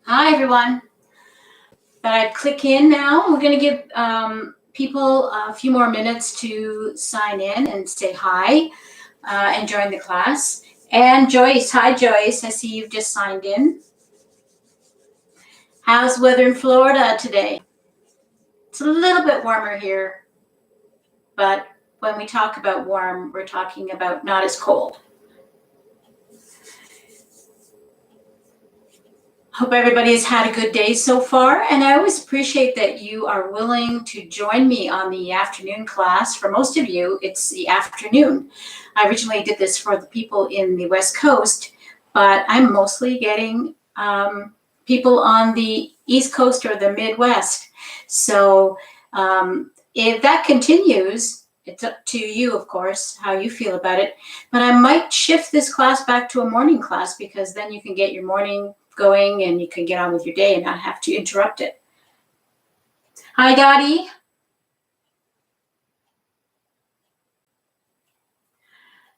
Hi, everyone. Thought I'd click in now. We're going to give people a few more minutes to sign in and say hi and join the class. And Joyce, hi, Joyce. I see you've just signed in. How's weather in Florida today? It's a little bit warmer here, but when we talk about warm, we're talking about not as cold. Hope everybody has had a good day so far, and I always appreciate that you are willing to join me on the afternoon class. For most of you, it's the afternoon. I originally did this for the people in the West Coast, but I'm mostly getting people on the East Coast or the Midwest. So if that continues, it's up to you, of course, how you feel about it. But I might shift this class back to a morning class because then you can get your morning going and you can get on with your day and not have to interrupt it. Hi, Dottie.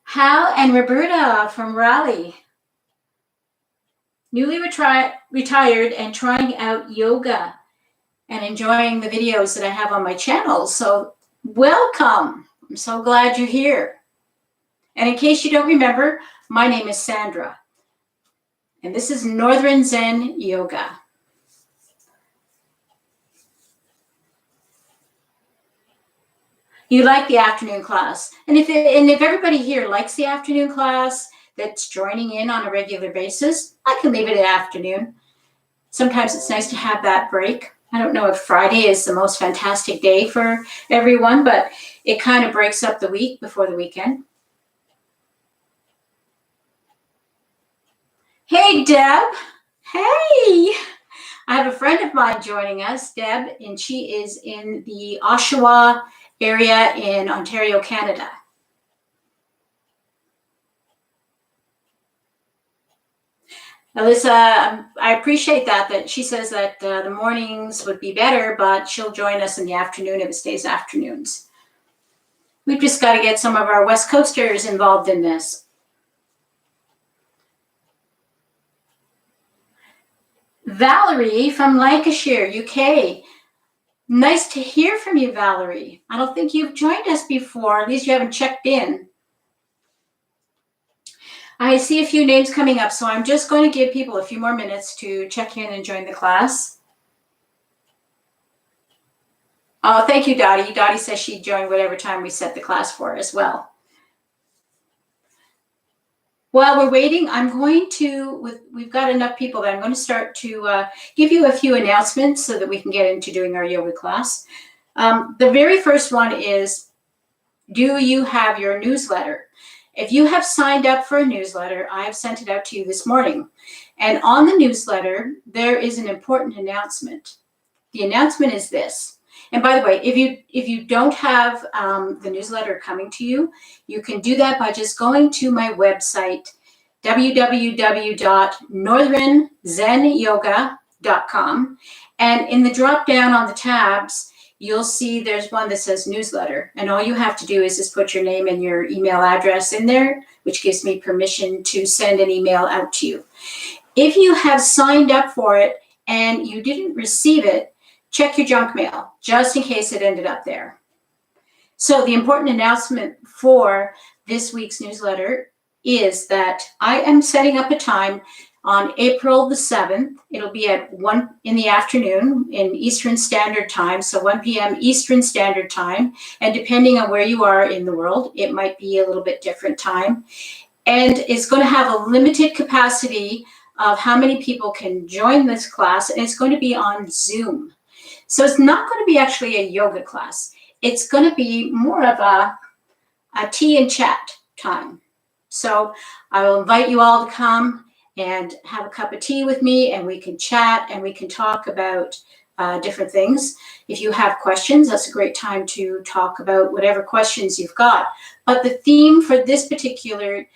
Hal and Roberta from Raleigh. Newly retired and trying out yoga and enjoying the videos that I have on my channel. So welcome. I'm so glad you're here. And in case you don't remember, my name is Sandra. And this is Northern Zen Yoga. You like the afternoon class. And if everybody here likes the afternoon class that's joining in on a regular basis, I can leave it at afternoon. Sometimes it's nice to have that break. I don't know if Friday is the most fantastic day for everyone, but it kind of breaks up the week before the weekend. Hey, Deb. Hey. I have a friend of mine joining us, Deb, and she is in the Oshawa area in Ontario, Canada. Alyssa, I appreciate that she says that the mornings would be better, but she'll join us in the afternoon if it stays afternoons. We've just got to get some of our West Coasters involved in this. Valerie from Lancashire, UK. Nice to hear from you, Valerie. I don't think you've joined us before. At least you haven't checked in. I see a few names coming up, so I'm just going to give people a few more minutes to check in and join the class. Oh, thank you, Dottie. Dottie says she'd join whatever time we set the class for as well. While we're waiting, we've got enough people that I'm going to start to give you a few announcements so that we can get into doing our yoga class. The very first one is, do you have your newsletter? If you have signed up for a newsletter, I have sent it out to you this morning. And on the newsletter, there is an important announcement. The announcement is this. And by the way, if you don't have the newsletter coming to you, you can do that by just going to my website, www.northernzenyoga.com. And in the drop down on the tabs, you'll see there's one that says newsletter. And all you have to do is just put your name and your email address in there, which gives me permission to send an email out to you. If you have signed up for it and you didn't receive it, check your junk mail, just in case it ended up there. So the important announcement for this week's newsletter is that I am setting up a time on April the 7th. It'll be at 1 in the afternoon in Eastern Standard Time, so 1 p.m. Eastern Standard Time. And depending on where you are in the world, it might be a little bit different time. And it's going to have a limited capacity of how many people can join this class, and it's going to be on Zoom. So it's not going to be actually a yoga class. It's going to be more of a tea and chat time. So I will invite you all to come and have a cup of tea with me, and we can chat and we can talk about different things. If you have questions, that's a great time to talk about whatever questions you've got. But the theme for this particular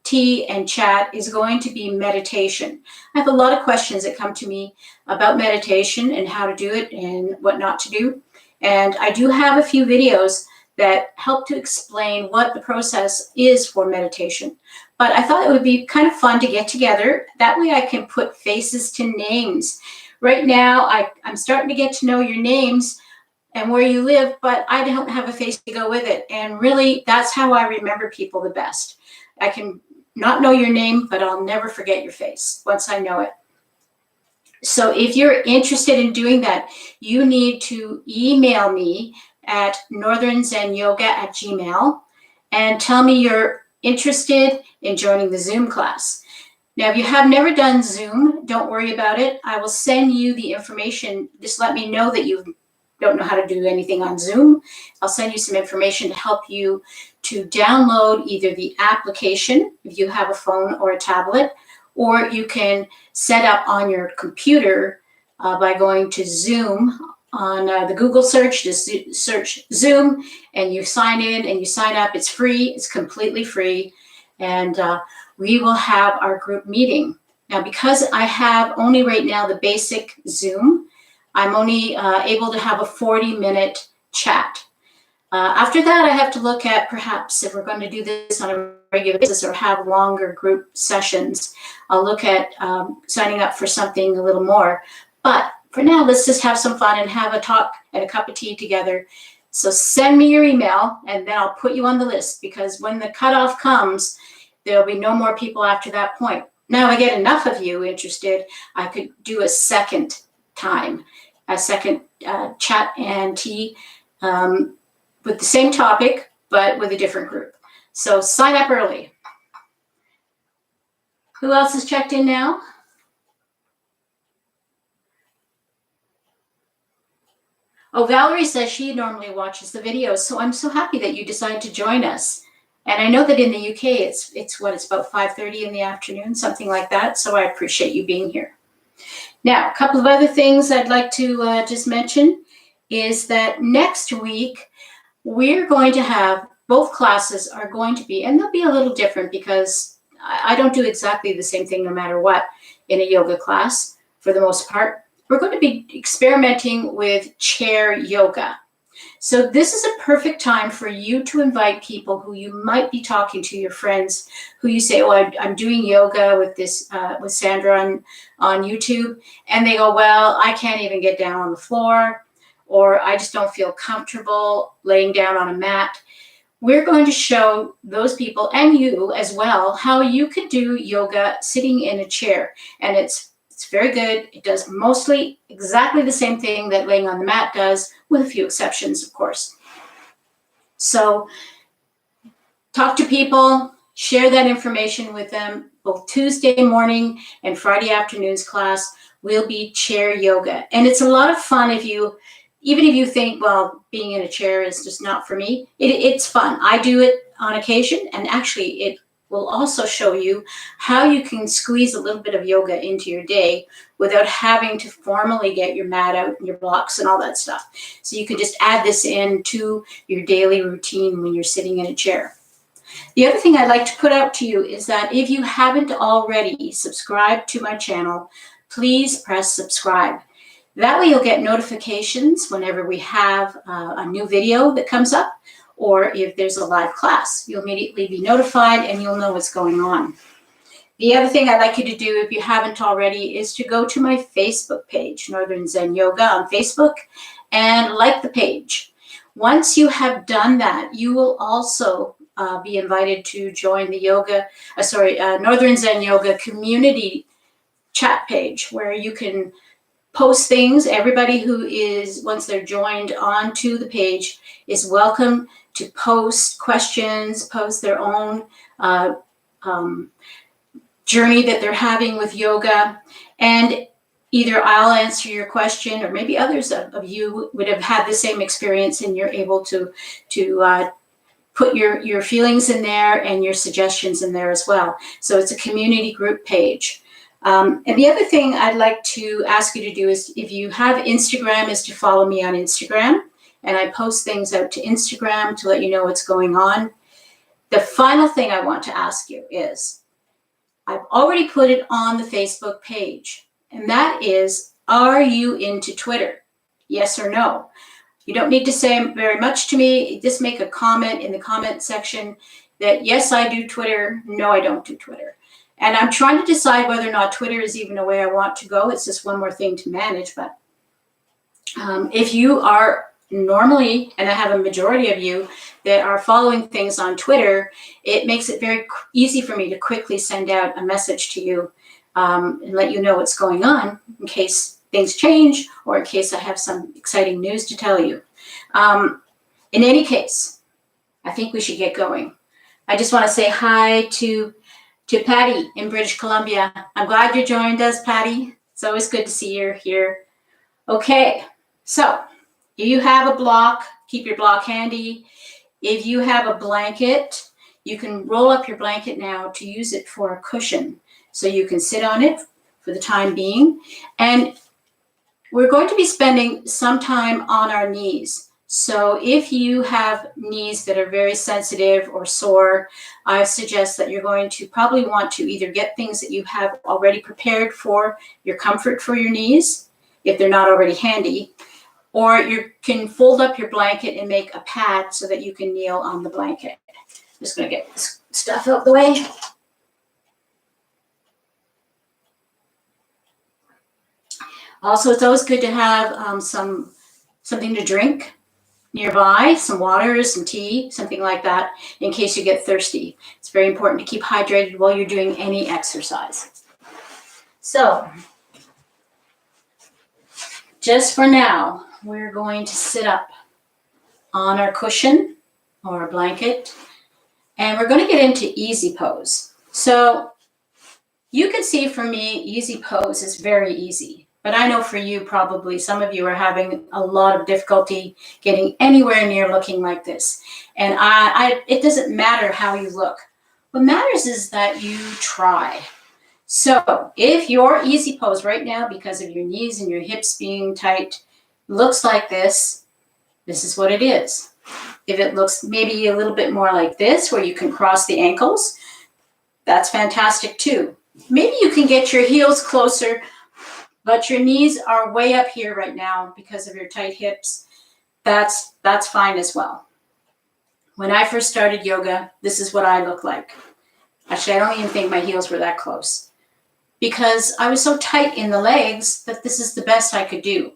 tea and chat is going to be meditation. I have a lot of questions that come to me about meditation and how to do it and what not to do. And I do have a few videos that help to explain what the process is for meditation. But I thought it would be kind of fun to get together. That way I can put faces to names. Right now, I'm starting to get to know your names and where you live, but I don't have a face to go with it. And really, that's how I remember people the best. I can not know your name, but I'll never forget your face once I know it. So if you're interested in doing that, you need to email me at northernzenyoga@gmail.com and tell me you're interested in joining the Zoom class. Now, if you have never done Zoom, don't worry about it. I will send you the information. Just let me know that you don't know how to do anything on Zoom. I'll send you some information to help you to download either the application, if you have a phone or a tablet, or you can set up on your computer by going to Zoom on the Google search. Just search Zoom and you sign in and you sign up. It's free. It's completely free. And we will have our group meeting. Now, because I have only right now the basic Zoom, I'm only able to have a 40-minute chat. After that, I have to look at perhaps if we're going to do this on a regular basis or have longer group sessions, I'll look at signing up for something a little more. But for now, let's just have some fun and have a talk and a cup of tea together. So send me your email and then I'll put you on the list, because when the cutoff comes, there'll be no more people after that point. Now I get enough of you interested, I could do a second time, a second chat and tea with the same topic, but with a different group. So sign up early. Who else has checked in now? Oh, Valerie says she normally watches the videos, so I'm so happy that you decided to join us. And I know that in the UK, it's about 5:30 in the afternoon, something like that. So I appreciate you being here. Now, a couple of other things I'd like to just mention is that next week, we're going to have, both classes are going to be, and they'll be a little different because I don't do exactly the same thing no matter what in a yoga class for the most part. We're going to be experimenting with chair yoga. So this is a perfect time for you to invite people who you might be talking to, your friends, who you say, oh, I'm doing yoga with this with Sandra on YouTube. And they go, well, I can't even get down on the floor, or I just don't feel comfortable laying down on a mat. We're going to show those people, and you as well, how you could do yoga sitting in a chair. And it's very good. It does mostly exactly the same thing that laying on the mat does, with a few exceptions, of course. So talk to people, share that information with them. Both Tuesday morning and Friday afternoon's class will be chair yoga. And it's a lot of fun even if you think, well, being in a chair is just not for me. It's fun. I do it on occasion, and actually it will also show you how you can squeeze a little bit of yoga into your day without having to formally get your mat out and your blocks and all that stuff. So you can just add this into your daily routine when you're sitting in a chair. The other thing I'd like to put out to you is that if you haven't already subscribed to my channel, please press subscribe. That way you'll get notifications whenever we have a new video that comes up, or if there's a live class, you'll immediately be notified and you'll know what's going on. The other thing I'd like you to do, if you haven't already, is to go to my Facebook page, Northern Zen Yoga on Facebook, and like the page. Once you have done that, you will also be invited to join the Northern Zen Yoga community chat page, where you can post things. Everybody who is, once they're joined onto the page, is welcome to post questions, post their own journey that they're having with yoga. And either I'll answer your question, or maybe others of you would have had the same experience and you're able to put your feelings in there and your suggestions in there as well. So it's a community group page. And the other thing I'd like to ask you to do is, if you have Instagram, is to follow me on Instagram. And I post things out to Instagram to let you know what's going on. The final thing I want to ask you is, I've already put it on the Facebook page, and that is, are you into Twitter? Yes or no? You don't need to say very much to me. Just make a comment in the comment section that, yes, I do Twitter. No, I don't do Twitter. And I'm trying to decide whether or not Twitter is even a way I want to go. It's just one more thing to manage. But if you are normally, and I have a majority of you that are following things on Twitter, it makes it very easy for me to quickly send out a message to you and let you know what's going on in case things change or in case I have some exciting news to tell you. In any case, I think we should get going. I just want to say hi to Patty in British Columbia. I'm glad you joined us, Patty. It's always good to see you here. Okay, so if you have a block, keep your block handy. If you have a blanket, you can roll up your blanket now to use it for a cushion. So you can sit on it for the time being. And we're going to be spending some time on our knees. So if you have knees that are very sensitive or sore, I suggest that you're going to probably want to either get things that you have already prepared for your comfort for your knees, if they're not already handy, or you can fold up your blanket and make a pad so that you can kneel on the blanket. I'm just going to get this stuff out the way. Also, it's always good to have something to drink nearby, some water, some tea, something like that, in case you get thirsty. It's very important to keep hydrated while you're doing any exercise. So, just for now, we're going to sit up on our cushion or a blanket, and we're going to get into easy pose. So, you can see for me, easy pose is very easy. But I know for you, probably some of you are having a lot of difficulty getting anywhere near looking like this. And it doesn't matter how you look. What matters is that you try. So if your easy pose right now, because of your knees and your hips being tight, looks like this is what it is. If it looks maybe a little bit more like this, where you can cross the ankles, that's fantastic too. Maybe you can get your heels closer, but your knees are way up here right now because of your tight hips. That's fine as well. When I first started yoga, this is what I look like. Actually, I don't even think my heels were that close because I was so tight in the legs that this is the best I could do.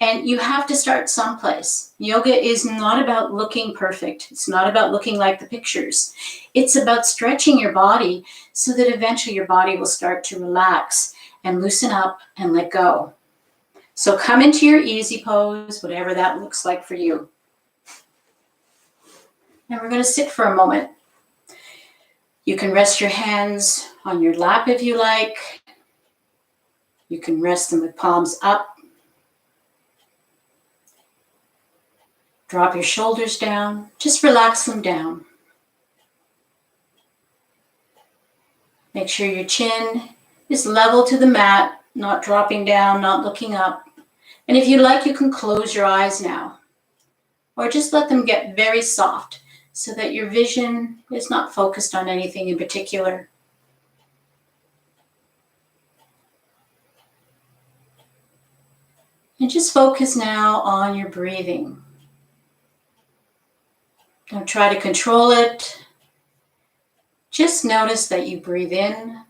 And you have to start someplace. Yoga is not about looking perfect. It's not about looking like the pictures. It's about stretching your body so that eventually your body will start to relax and loosen up and let go. So come into your easy pose, whatever that looks like for you. And we're going to sit for a moment. You can rest your hands on your lap if you like. You can rest them with palms up. Drop your shoulders down. Just relax them down. Make sure your chin is level to the mat, not dropping down, not looking up. And if you like, you can close your eyes now. Or just let them get very soft so that your vision is not focused on anything in particular. And just focus now on your breathing. Don't try to control it. Just notice that you breathe in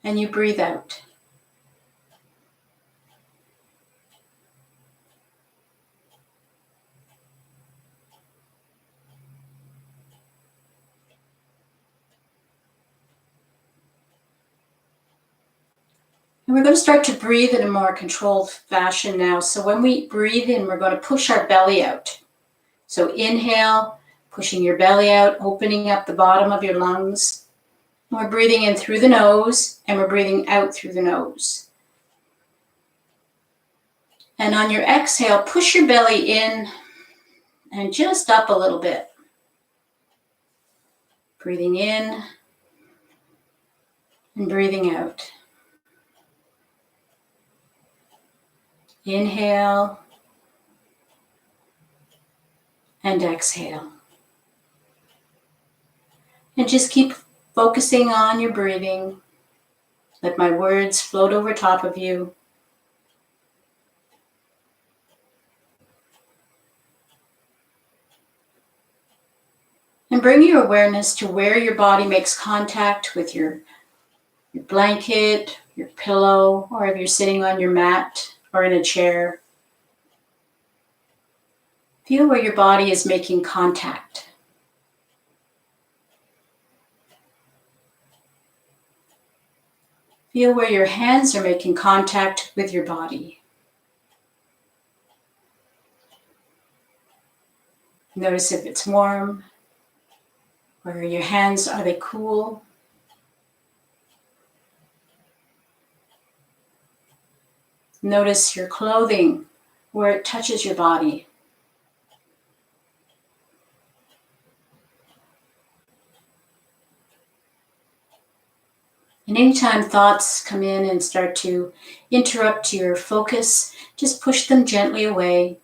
and you breathe out. And we're going to start to breathe in a more controlled fashion now. So when we breathe in, we're going to push our belly out. So inhale, pushing your belly out, opening up the bottom of your lungs. We're breathing in through the nose and we're breathing out through the nose. And on your exhale, push your belly in and just up a little bit. Breathing in and breathing out. Inhale and exhale. And just keep focusing on your breathing. Let my words float over top of you. And bring your awareness to where your body makes contact with your blanket, your pillow, or if you're sitting on your mat or in a chair. Feel where your body is making contact. Feel where your hands are making contact with your body. Notice if it's warm. Where your hands, are they cool? Notice your clothing, where it touches your body. And anytime thoughts come in and start to interrupt your focus, just push them gently away.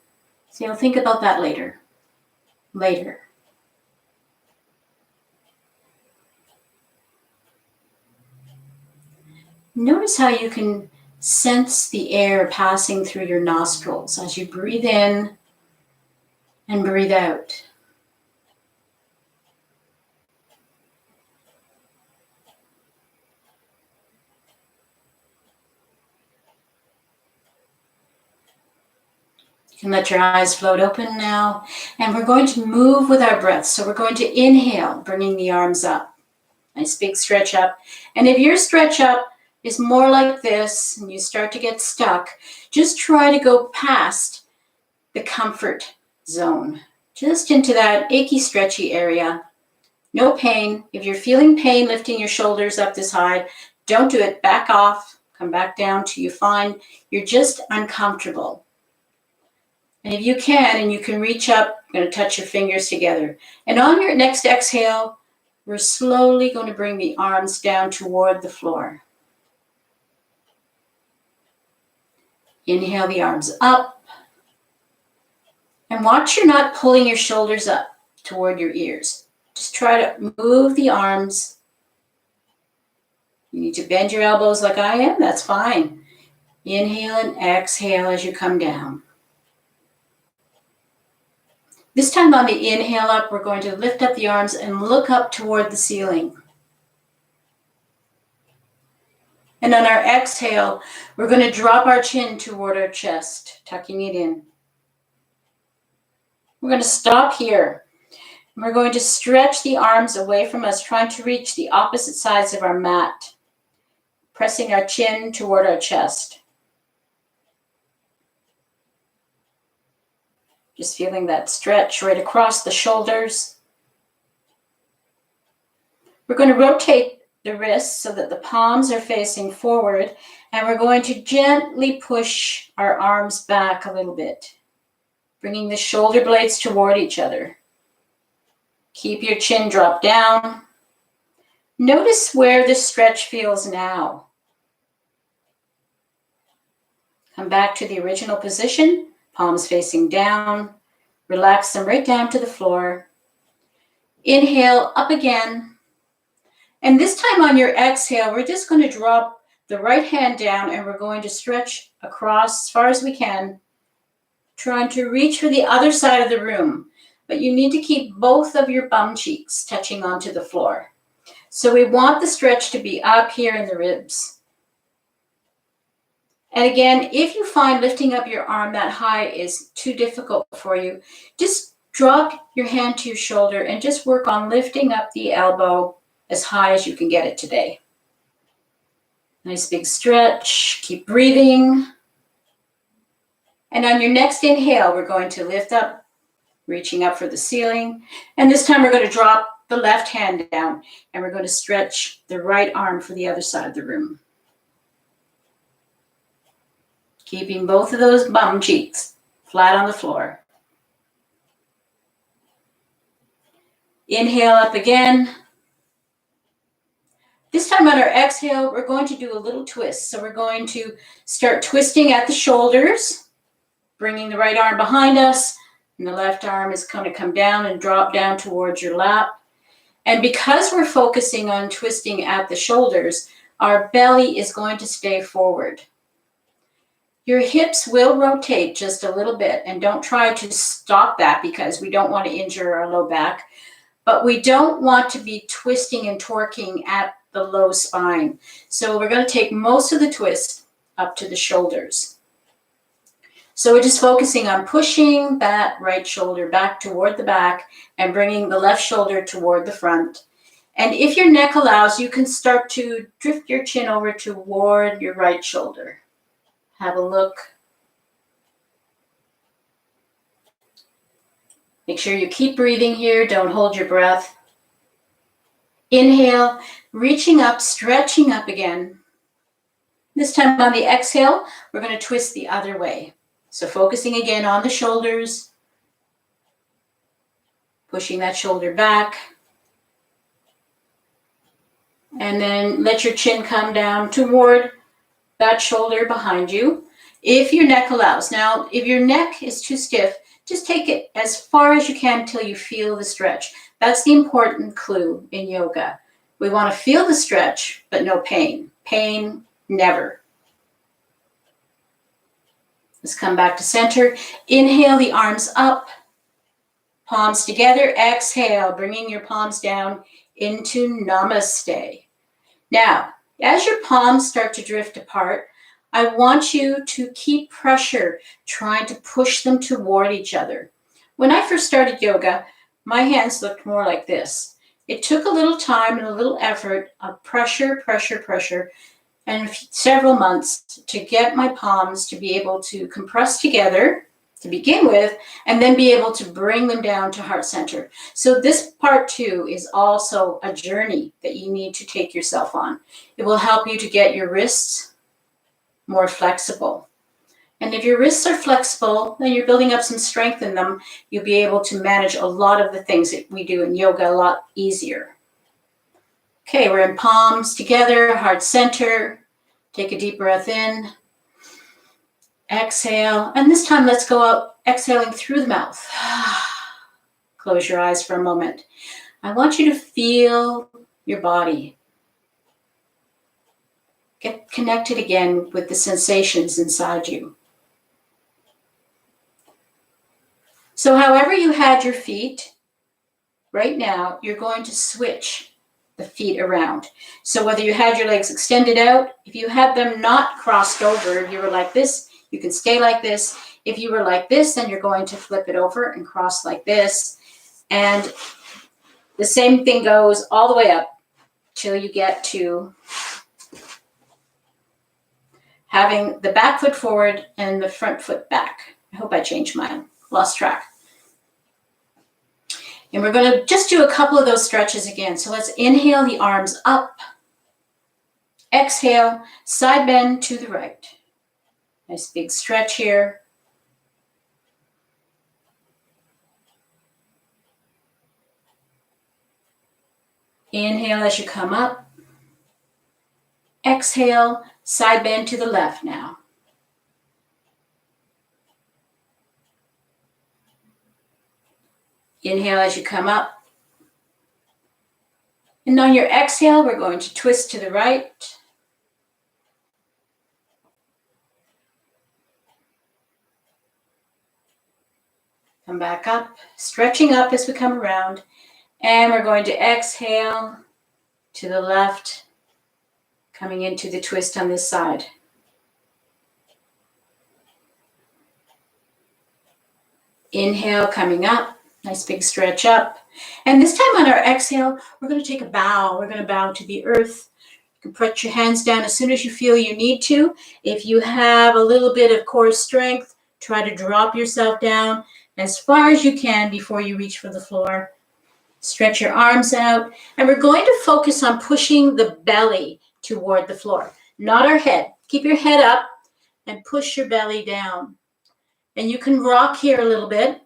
So you'll think about that later. Notice how you can sense the air passing through your nostrils as you breathe in and breathe out. You can let your eyes float open now, and we're going to move with our breath. So we're going to inhale, bringing the arms up. Nice big stretch up. And if your stretch up is more like this and you start to get stuck, just try to go past the comfort zone, just into that achy, stretchy area. No pain. If you're feeling pain lifting your shoulders up this high, don't do it. Back off. Come back down till you find you're just uncomfortable. And if you can, and you can reach up, you're going to touch your fingers together. And on your next exhale, we're slowly going to bring the arms down toward the floor. Inhale the arms up. And watch you're not pulling your shoulders up toward your ears. Just try to move the arms. You need to bend your elbows like I am, that's fine. Inhale and exhale as you come down. This time on the inhale up, we're going to lift up the arms and look up toward the ceiling. And on our exhale, we're going to drop our chin toward our chest, tucking it in. We're going to stop here. We're going to stretch the arms away from us, trying to reach the opposite sides of our mat, pressing our chin toward our chest. Just feeling that stretch right across the shoulders. We're going to rotate the wrists so that the palms are facing forward, and we're going to gently push our arms back a little bit, bringing the shoulder blades toward each other. Keep your chin dropped down. Notice where the stretch feels now. Come back to the original position, palms facing down. Relax them right down to the floor. Inhale, up again. And this time on your exhale, we're just going to drop the right hand down and we're going to stretch across as far as we can, trying to reach for the other side of the room. But you need to keep both of your bum cheeks touching onto the floor. So we want the stretch to be up here in the ribs. And again, if you find lifting up your arm that high is too difficult for you, just drop your hand to your shoulder and just work on lifting up the elbow as high as you can get it today. Nice big stretch. Keep breathing. And on your next inhale, we're going to lift up, reaching up for the ceiling. And this time we're going to drop the left hand down and we're going to stretch the right arm for the other side of the room. Keeping both of those bum cheeks flat on the floor. Inhale up again. This time on our exhale, we're going to do a little twist. So we're going to start twisting at the shoulders, bringing the right arm behind us, and the left arm is going to come down and drop down towards your lap. And because we're focusing on twisting at the shoulders, our belly is going to stay forward. Your hips will rotate just a little bit, and don't try to stop that because we don't want to injure our low back. but we don't want to be twisting and torquing at the low spine. So we're going to take most of the twist up to the shoulders. So we're just focusing on pushing that right shoulder back toward the back and bringing the left shoulder toward the front. And if your neck allows, you can start to drift your chin over toward your right shoulder. Have a look. Make sure you keep breathing here. Don't hold your breath. Inhale, reaching up, stretching up again. This time on the exhale, we're going to twist the other way. So focusing again on the shoulders, pushing that shoulder back. And then let your chin come down toward that shoulder behind you, if your neck allows. Now, if your neck is too stiff, just take it as far as you can until you feel the stretch. That's the important clue in yoga. We want to feel the stretch, but no pain. Pain, never. Let's come back to center. Inhale, the arms up, palms together. Exhale, bringing your palms down into namaste. Now, as your palms start to drift apart, I want you to keep pressure, trying to push them toward each other. When I first started yoga, my hands looked more like this. It took a little time and a little effort of pressure, and several months to get my palms to be able to compress together to begin with, and then be able to bring them down to heart center. So this part too is also a journey that you need to take yourself on. It will help you to get your wrists more flexible. And if your wrists are flexible, then you're building up some strength in them. You'll be able to manage a lot of the things that we do in yoga a lot easier. Okay, we're in palms together, heart center. Take a deep breath in. Exhale. And this time, let's go out exhaling through the mouth. Close your eyes for a moment. I want you to feel your body. Get connected again with the sensations inside you. So however you had your feet, right now, you're going to switch the feet around. So whether you had your legs extended out, if you had them not crossed over, if you were like this, you can stay like this. If you were like this, then you're going to flip it over and cross like this. And the same thing goes all the way up till you get to having the back foot forward and the front foot back. I hope I changed mine. Lost track. And we're going to just do a couple of those stretches again. So let's inhale the arms up. Exhale, side bend to the right. Nice big stretch here. Inhale as you come up. Exhale, side bend to the left now. Inhale as you come up. And on your exhale, we're going to twist to the right. Come back up, stretching up as we come around. And we're going to exhale to the left, coming into the twist on this side. Inhale, coming up. Nice big stretch up. And this time on our exhale, we're going to take a bow. We're going to bow to the earth. You can put your hands down as soon as you feel you need to. If you have a little bit of core strength, try to drop yourself down as far as you can before you reach for the floor. Stretch your arms out. And we're going to focus on pushing the belly toward the floor, not our head. Keep your head up and push your belly down. And you can rock here a little bit.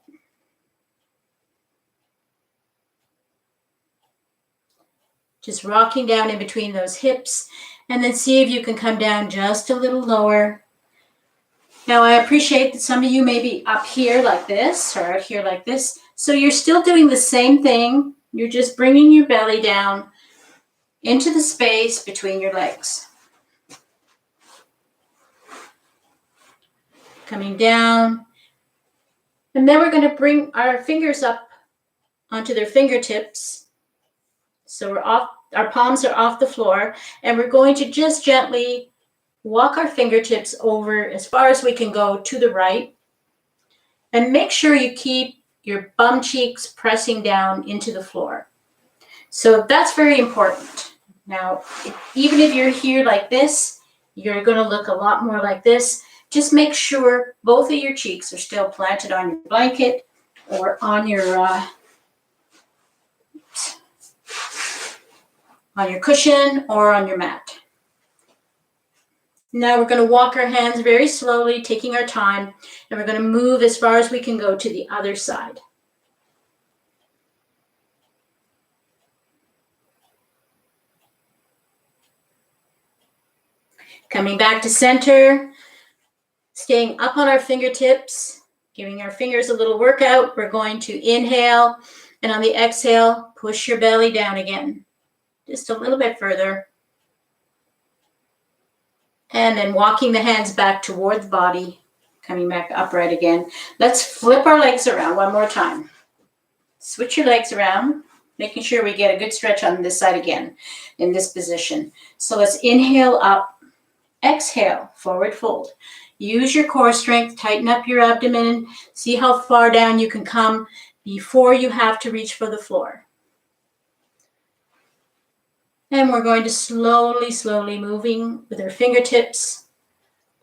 Just rocking down in between those hips, and then see if you can come down just a little lower. Now, I appreciate that some of you may be up here like this or out here like this. So you're still doing the same thing. You're just bringing your belly down into the space between your legs. Coming down. And then we're going to bring our fingers up onto their fingertips. So our palms are off the floor, and we're going to just gently walk our fingertips over as far as we can go to the right. And make sure you keep your bum cheeks pressing down into the floor. So that's very important. Now, even if you're here like this, you're going to look a lot more like this. Just make sure both of your cheeks are still planted on your blanket or on your cushion or on your mat. Now we're going to walk our hands very slowly, taking our time, and we're going to move as far as we can go to the other side. Coming back to center, staying up on our fingertips, giving our fingers a little workout. We're going to inhale, and on the exhale, push your belly down again, just a little bit further. And then walking the hands back toward the body, coming back upright again. Let's flip our legs around one more time. Switch your legs around, making sure we get a good stretch on this side again in this position. So let's inhale up, exhale, forward fold. Use your core strength, tighten up your abdomen, see how far down you can come before you have to reach for the floor. And we're going to slowly moving with our fingertips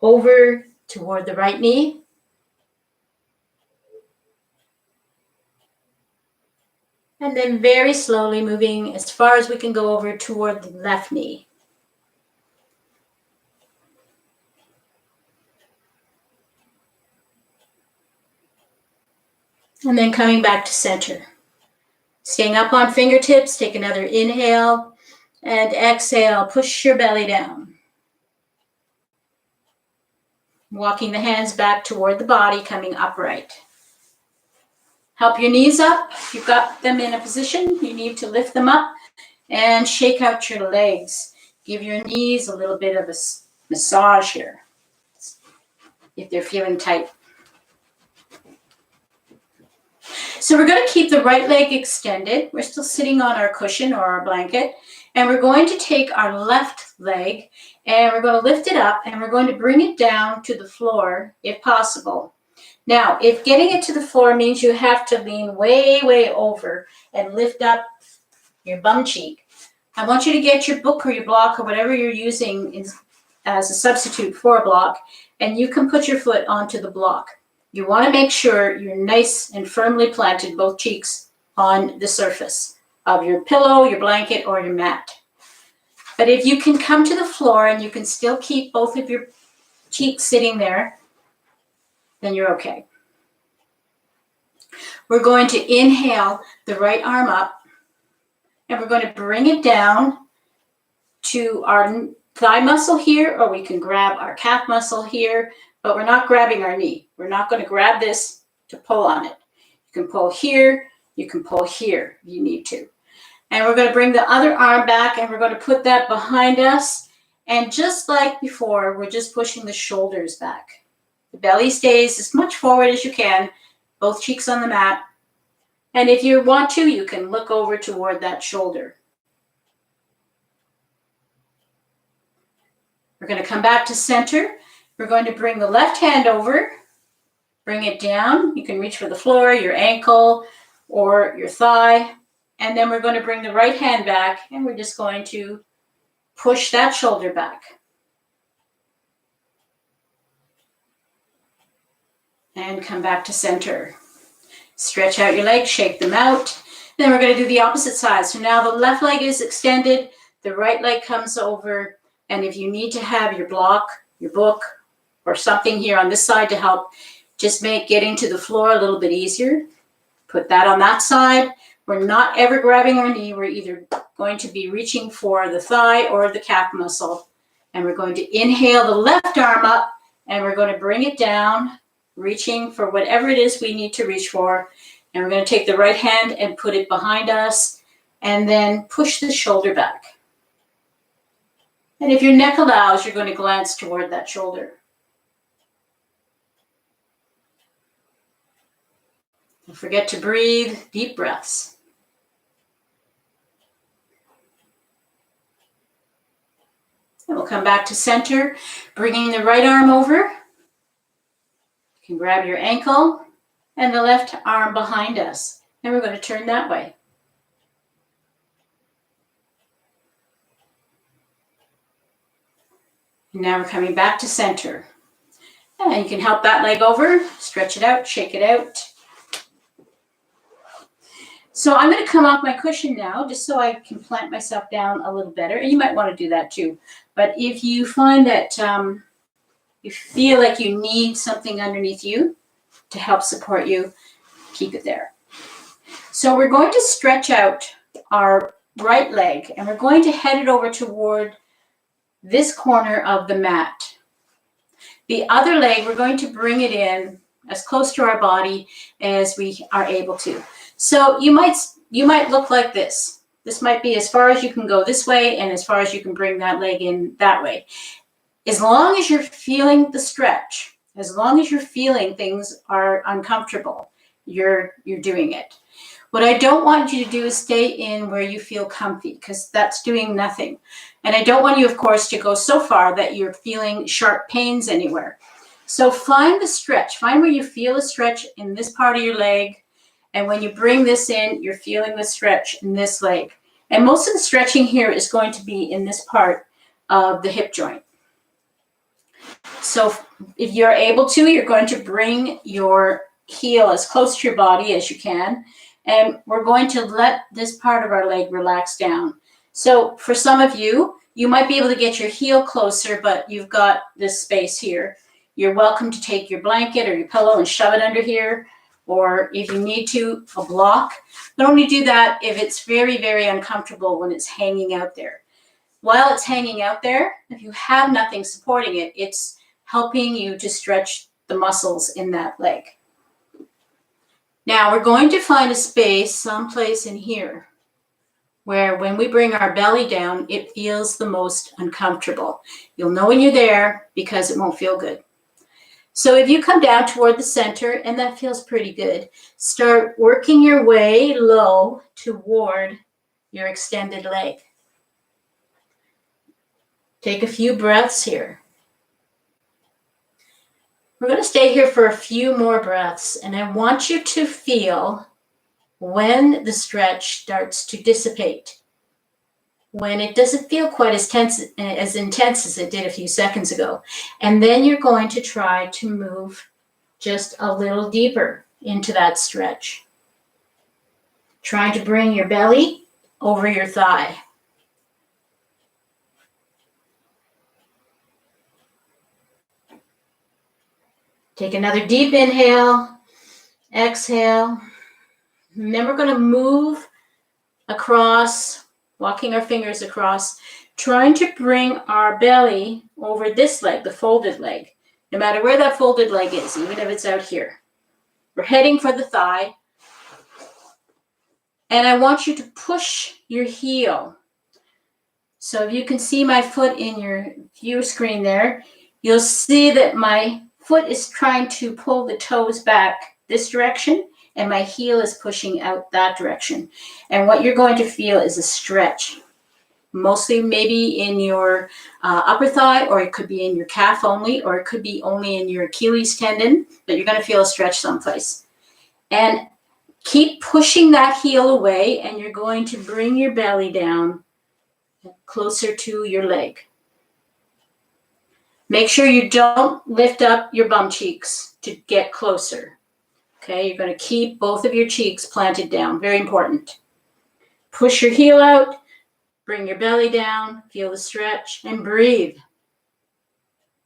over toward the right knee. And then very slowly moving as far as we can go over toward the left knee. And then coming back to center. Staying up on fingertips, take another inhale and exhale, push your belly down. Walking the hands back toward the body, coming upright. Help your knees up. If you've got them in a position, you need to lift them up and shake out your legs. Give your knees a little bit of a massage here if they're feeling tight. So we're going to keep the right leg extended. We're still sitting on our cushion or our blanket. And we're going to take our left leg and we're going to lift it up and we're going to bring it down to the floor if possible. Now, if getting it to the floor means you have to lean way over and lift up your bum cheek, I want you to get your book or your block or whatever you're using as a substitute for a block, and you can put your foot onto the block. You want to make sure you're nice and firmly planted, both cheeks on the surface of your pillow, your blanket, or your mat. But if you can come to the floor and you can still keep both of your cheeks sitting there, then you're okay. We're going to inhale the right arm up, and we're going to bring it down to our thigh muscle here, or we can grab our calf muscle here, but we're not grabbing our knee. We're not going to grab this to pull on it. You can pull here, you can pull here if you need to. And we're going to bring the other arm back and we're going to put that behind us. And just like before, we're just pushing the shoulders back. The belly stays as much forward as you can, both cheeks on the mat. And if you want to, you can look over toward that shoulder. We're going to come back to center. We're going to bring the left hand over, bring it down. You can reach for the floor, your ankle, or your thigh. And then we're going to bring the right hand back, and we're just going to push that shoulder back. And come back to center. Stretch out your legs, shake them out. Then we're going to do the opposite side. So now the left leg is extended, the right leg comes over, and if you need to have your block, your book, or something here on this side to help just make getting to the floor a little bit easier, put that on that side. We're not ever grabbing our knee. We're either going to be reaching for the thigh or the calf muscle. And we're going to inhale the left arm up, and we're going to bring it down, reaching for whatever it is we need to reach for. And we're going to take the right hand and put it behind us, and then push the shoulder back. And if your neck allows, you're going to glance toward that shoulder. Don't forget to breathe deep breaths. And we'll come back to center, bringing the right arm over. You can grab your ankle and the left arm behind us. And we're going to turn that way. And now we're coming back to center. And you can help that leg over, stretch it out, shake it out. So I'm going to come off my cushion now, just so I can plant myself down a little better. And you might want to do that too. But if you find that you feel like you need something underneath you to help support you, keep it there. So we're going to stretch out our right leg, and we're going to head it over toward this corner of the mat. The other leg, we're going to bring it in as close to our body as we are able to. So you might look like this. This might be as far as you can go this way and as far as you can bring that leg in that way. As long as you're feeling the stretch, as long as you're feeling things are uncomfortable, you're doing it. What I don't want you to do is stay in where you feel comfy, because that's doing nothing. And I don't want you, of course, to go so far that you're feeling sharp pains anywhere. So find the stretch. Find where you feel a stretch in this part of your leg. And when you bring this in, you're feeling the stretch in this leg. And most of the stretching here is going to be in this part of the hip joint. So if you're able to, you're going to bring your heel as close to your body as you can. And we're going to let this part of our leg relax down. So for some of you, you might be able to get your heel closer, but you've got this space here. You're welcome to take your blanket or your pillow and shove it under here. Or if you need to, a block. But only do that if it's very, very uncomfortable when it's hanging out there. While it's hanging out there, if you have nothing supporting it, it's helping you to stretch the muscles in that leg. Now we're going to find a space someplace in here where when we bring our belly down, it feels the most uncomfortable. You'll know when you're there because it won't feel good. So if you come down toward the center, and that feels pretty good, start working your way low toward your extended leg. Take a few breaths here. We're going to stay here for a few more breaths, and I want you to feel when the stretch starts to dissipate, when it doesn't feel quite as intense as it did a few seconds ago. And then you're going to try to move just a little deeper into that stretch. Trying to bring your belly over your thigh. Take another deep inhale, exhale. And then we're going to move across, walking our fingers across, trying to bring our belly over this leg, the folded leg, no matter where that folded leg is, even if it's out here. We're heading for the thigh. And I want you to push your heel. So if you can see my foot in your view screen there, you'll see that my foot is trying to pull the toes back this direction, and my heel is pushing out that direction. And what you're going to feel is a stretch, mostly maybe in your upper thigh, or it could be in your calf only, or it could be only in your Achilles tendon, but you're going to feel a stretch someplace. And keep pushing that heel away, and you're going to bring your belly down closer to your leg. Make sure you don't lift up your bum cheeks to get closer. Okay, you're going to keep both of your cheeks planted down. Very important. Push your heel out, bring your belly down, feel the stretch, and breathe.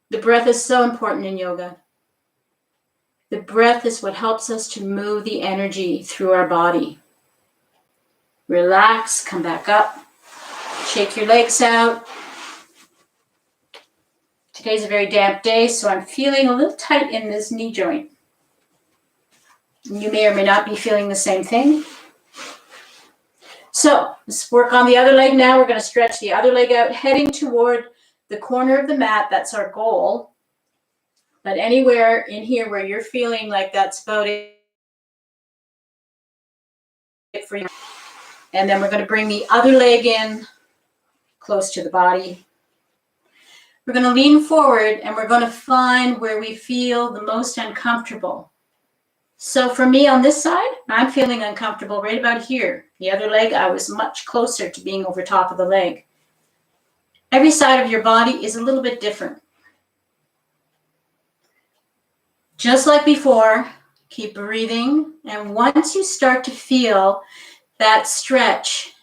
The breath is so important in yoga. The breath is what helps us to move the energy through our body. Relax, come back up, shake your legs out. Today's a very damp day, so I'm feeling a little tight in this knee joint. You may or may not be feeling the same thing. So let's work on the other leg now. We're going to stretch the other leg out, heading toward the corner of the mat. That's our goal. But anywhere in here where you're feeling like that's about it for you. And then we're going to bring the other leg in close to the body. We're going to lean forward and we're going to find where we feel the most uncomfortable. So for me on this side, I'm feeling uncomfortable right about here. The other leg, I was much closer to being over top of the leg. Every side of your body is a little bit different. Just like before, keep breathing. And once you start to feel that stretch,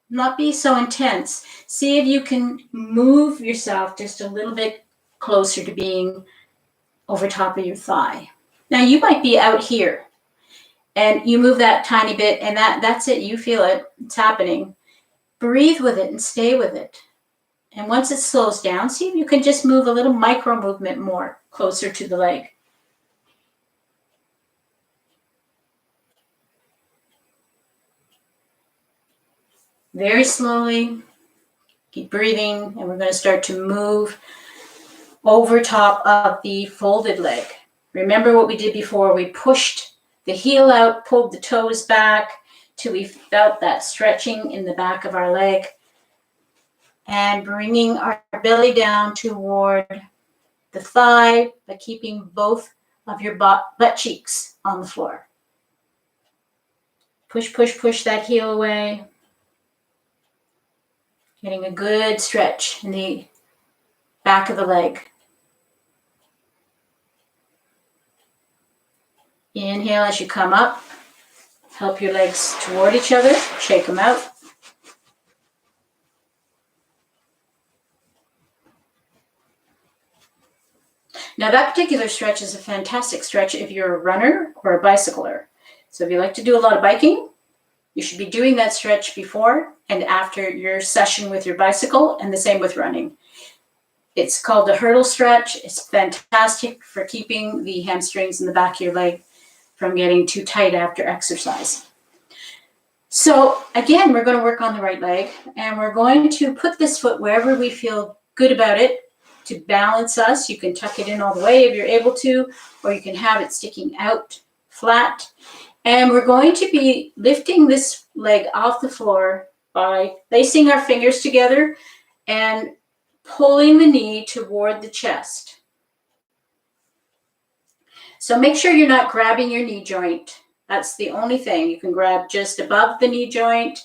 not be so intense, see if you can move yourself just a little bit closer to being over top of your thigh. Now you might be out here and you move that tiny bit and that's it. You feel it. It's happening. Breathe with it and stay with it. And once it slows down, see if you can just move a little micro movement more closer to the leg. Very slowly, keep breathing, and we're going to start to move over top of the folded leg. Remember what we did before. We pushed the heel out, pulled the toes back till we felt that stretching in the back of our leg, and bringing our belly down toward the thigh, but keeping both of your butt cheeks on the floor. Push, push, push that heel away. Getting a good stretch in the back of the leg. Inhale as you come up. Help your legs toward each other. Shake them out. Now that particular stretch is a fantastic stretch if you're a runner or a bicycler. So if you like to do a lot of biking, you should be doing that stretch before and after your session with your bicycle, and the same with running. It's called the hurdle stretch. It's fantastic for keeping the hamstrings in the back of your leg from getting too tight after exercise. So again, we're going to work on the right leg, and we're going to put this foot wherever we feel good about it to balance us. You can tuck it in all the way if you're able to, or you can have it sticking out flat. And we're going to be lifting this leg off the floor by placing our fingers together and pulling the knee toward the chest. So make sure you're not grabbing your knee joint. That's the only thing. You can grab just above the knee joint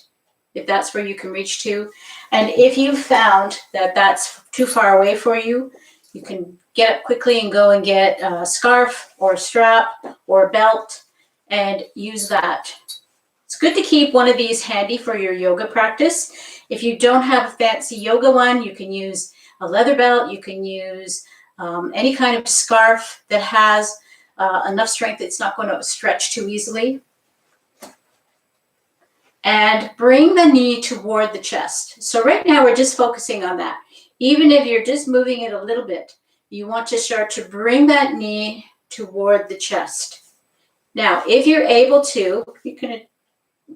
if that's where you can reach to. And if you've found that that's too far away for you, you can get up quickly and go and get a scarf or a strap or a belt and use that. It's good to keep one of these handy for your yoga practice. If you don't have a fancy yoga one, you can use a leather belt. You can use any kind of scarf that has enough strength it's not going to stretch too easily. And bring the knee toward the chest. So right now we're just focusing on that. Even if you're just moving it a little bit, you want to start to bring that knee toward the chest. Now, if you're able to, you can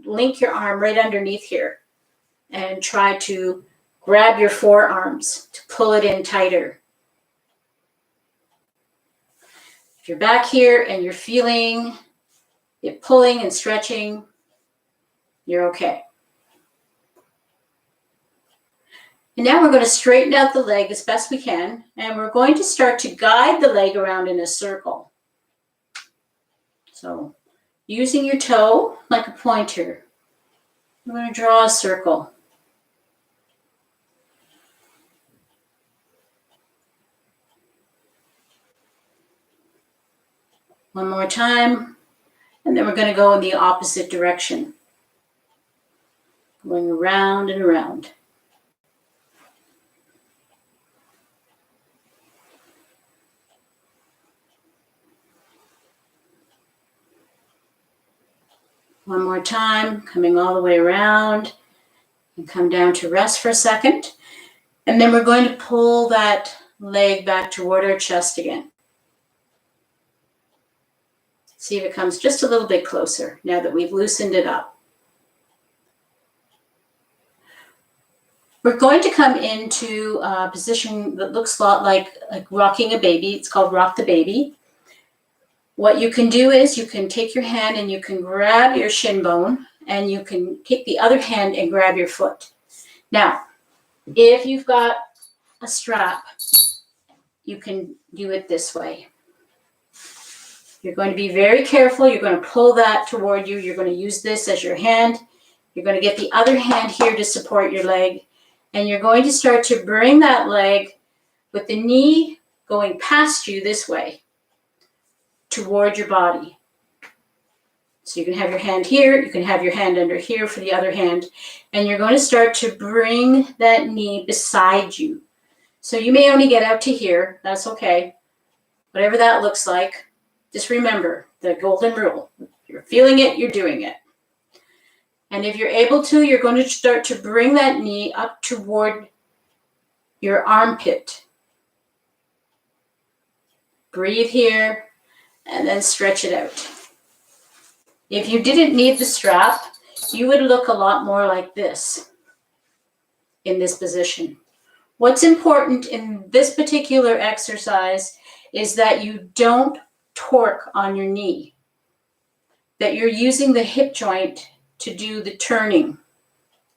link your arm right underneath here and try to grab your forearms to pull it in tighter. If you're back here and you're feeling it pulling and stretching, you're okay. And now we're going to straighten out the leg as best we can, and we're going to start to guide the leg around in a circle. So using your toe like a pointer, we're going to draw a circle. One more time, and then we're going to go in the opposite direction. Going around and around. One more time, coming all the way around, and come down to rest for a second. And then we're going to pull that leg back toward our chest again. See if it comes just a little bit closer now that we've loosened it up. We're going to come into a position that looks a lot like rocking a baby. It's called rock the baby. What you can do is you can take your hand and you can grab your shin bone, and you can take the other hand and grab your foot. Now, if you've got a strap, you can do it this way. You're going to be very careful. You're going to pull that toward you. You're going to use this as your hand. You're going to get the other hand here to support your leg. And you're going to start to bring that leg with the knee going past you this way toward your body. So you can have your hand here. You can have your hand under here for the other hand. And you're going to start to bring that knee beside you. So you may only get out to here. That's okay. Whatever that looks like. Just remember the golden rule. If you're feeling it, you're doing it. And if you're able to, you're going to start to bring that knee up toward your armpit. Breathe here and then stretch it out. If you didn't need the strap, you would look a lot more like this in this position. What's important in this particular exercise is that you don't torque on your knee, that you're using the hip joint to do the turning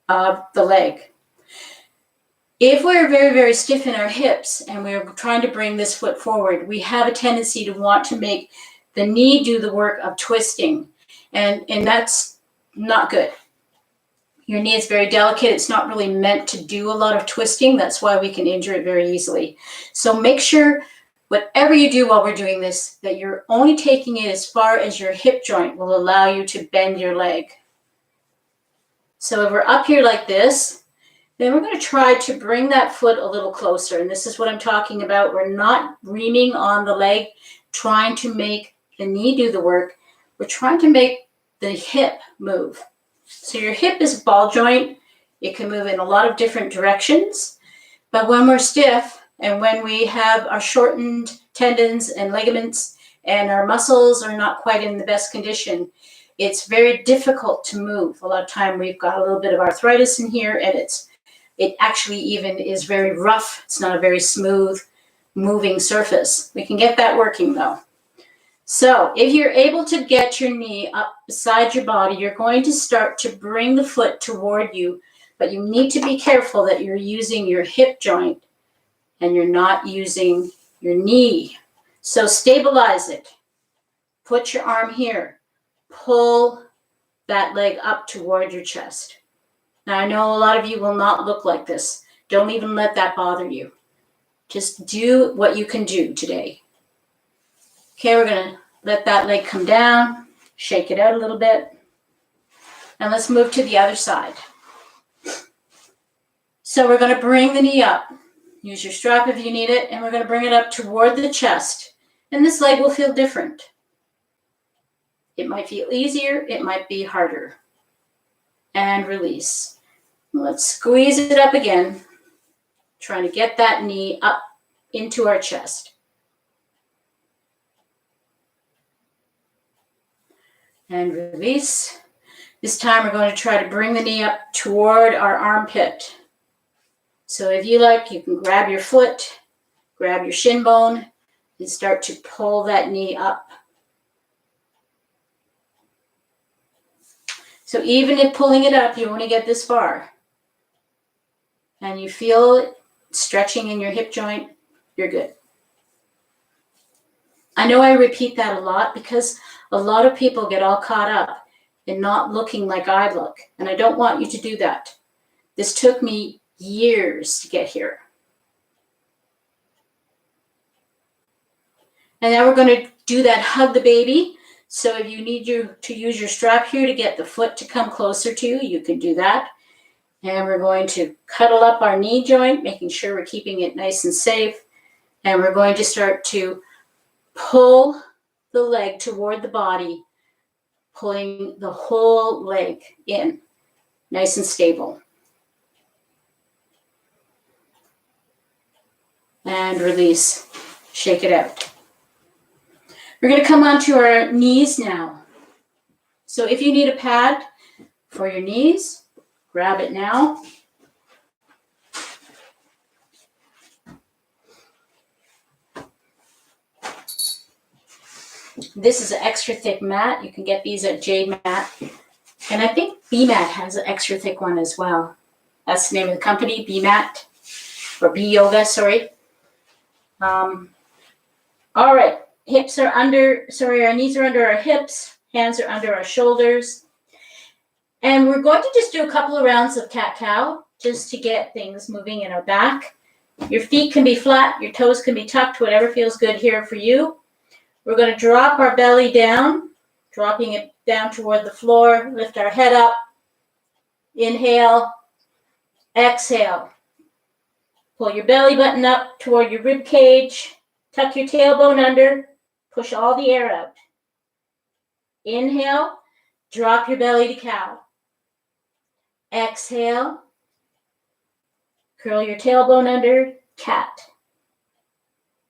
of the leg. If we're very, very stiff in our hips and we're trying to bring this foot forward, we have a tendency to want to make the knee do the work of twisting, and that's not good. Your knee is very delicate. It's not really meant to do a lot of twisting. That's why we can injure it very easily. So make sure whatever you do while we're doing this, that you're only taking it as far as your hip joint will allow you to bend your leg. So if we're up here like this, then we're going to try to bring that foot a little closer. And this is what I'm talking about. We're not reaming on the leg, trying to make the knee do the work. We're trying to make the hip move. So your hip is a ball joint. It can move in a lot of different directions. But when we're stiff, and when we have our shortened tendons and ligaments and our muscles are not quite in the best condition, it's very difficult to move. A lot of time we've got a little bit of arthritis in here, and it actually even is very rough. It's not a very smooth moving surface. We can get that working though. So if you're able to get your knee up beside your body, you're going to start to bring the foot toward you, but you need to be careful that you're using your hip joint and you're not using your knee. So stabilize it. Put your arm here. Pull that leg up toward your chest. Now, I know a lot of you will not look like this. Don't even let that bother you. Just do what you can do today. Okay, we're going to let that leg come down, shake it out a little bit, and let's move to the other side. So we're going to bring the knee up. Use your strap if you need it, and we're going to bring it up toward the chest. And this leg will feel different. It might feel easier, it might be harder. And release. Let's squeeze it up again, trying to get that knee up into our chest. And release. This time we're going to try to bring the knee up toward our armpit. So if you like, you can grab your foot, grab your shin bone, and start to pull that knee up. So even if pulling it up, you only get this far, and you feel it stretching in your hip joint, you're good. I know I repeat that a lot because a lot of people get all caught up in not looking like I look, and I don't want you to do that. This took me years to get here. And now we're going to do that hug the baby. So if you need to use your strap here to get the foot to come closer to you, you can do that. And we're going to cuddle up our knee joint, making sure we're keeping it nice and safe. And we're going to start to pull the leg toward the body, pulling the whole leg in, nice and stable. And release. Shake it out. We're going to come onto our knees now. So if you need a pad for your knees, grab it now. This is an extra thick mat. You can get these at Jade Mat. And I think B-Mat has an extra thick one as well. That's the name of the company, B-Mat, or B-Yoga, sorry. All right, our knees are under our hips, hands are under our shoulders. And we're going to just do a couple of rounds of cat-cow just to get things moving in our back. Your feet can be flat, your toes can be tucked, whatever feels good here for you. We're going to drop our belly down, dropping it down toward the floor, lift our head up, inhale, exhale. Pull your belly button up toward your rib cage, tuck your tailbone under, push all the air out. Inhale, drop your belly to cow. Exhale, curl your tailbone under, cat.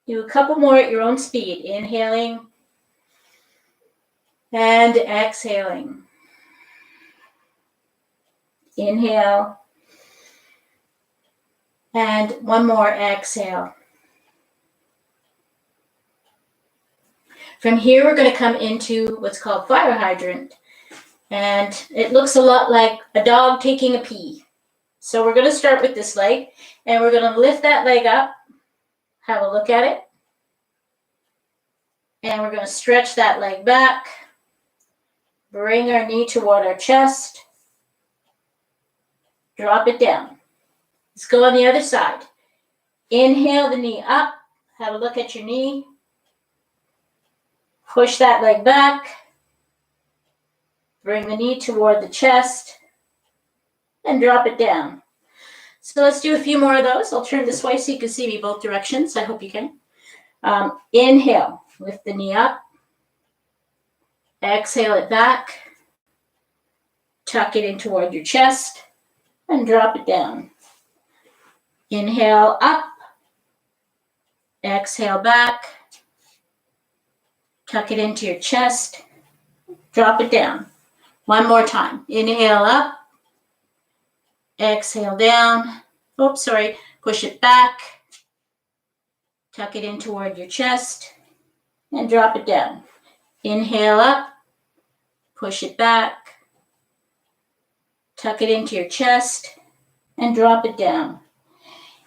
Do a couple more at your own speed, inhaling and exhaling. Inhale, and one more, exhale. From here, we're going to come into what's called fire hydrant, and it looks a lot like a dog taking a pee. So we're going to start with this leg, and we're going to lift that leg up, have a look at it, and we're going to stretch that leg back, bring our knee toward our chest, drop it down. Let's go on the other side. Inhale the knee up, have a look at your knee, push that leg back, bring the knee toward the chest, and drop it down. So let's do a few more of those. I'll turn this way so you can see me both directions. I hope you can. Inhale, lift the knee up, exhale it back, tuck it in toward your chest, and drop it down. Inhale up, exhale back, tuck it into your chest, drop it down. One more time. Inhale up, exhale down. Push it back, tuck it in toward your chest, and drop it down. Inhale up, push it back, tuck it into your chest, and drop it down.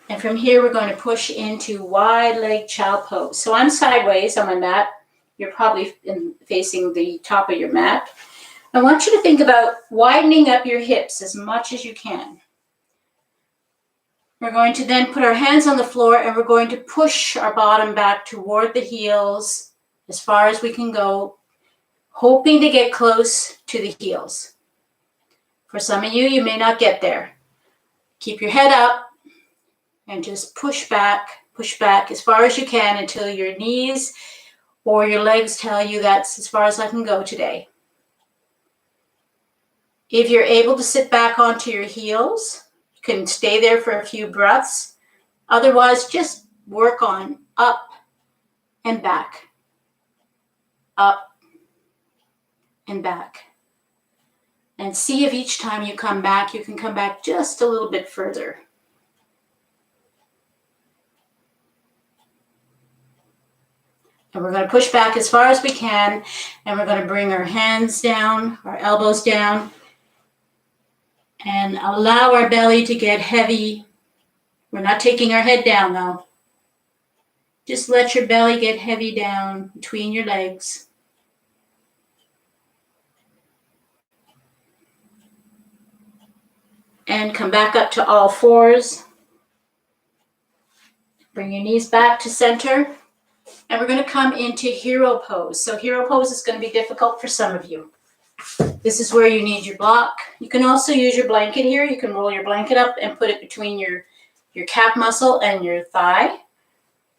And from here, we're going to push into wide leg chow pose. So I'm sideways on my mat. You're probably facing the top of your mat. I want you to think about widening up your hips as much as you can. We're going to then put our hands on the floor, and we're going to push our bottom back toward the heels as far as we can go, hoping to get close to the heels. For some of you, you may not get there. Keep your head up and just push back as far as you can until your knees or your legs tell you that's as far as I can go today. If you're able to sit back onto your heels, you can stay there for a few breaths. Otherwise, just work on up and back, up and back. And see if each time you come back, you can come back just a little bit further. And we're going to push back as far as we can, and we're going to bring our hands down, our elbows down, and allow our belly to get heavy. We're not taking our head down though. Just let your belly get heavy down between your legs. And come back up to all fours. Bring your knees back to center. And we're going to come into hero pose. So hero pose is going to be difficult for some of you. This is where you need your block. You can also use your blanket here. You can roll your blanket up and put it between your calf muscle and your thigh.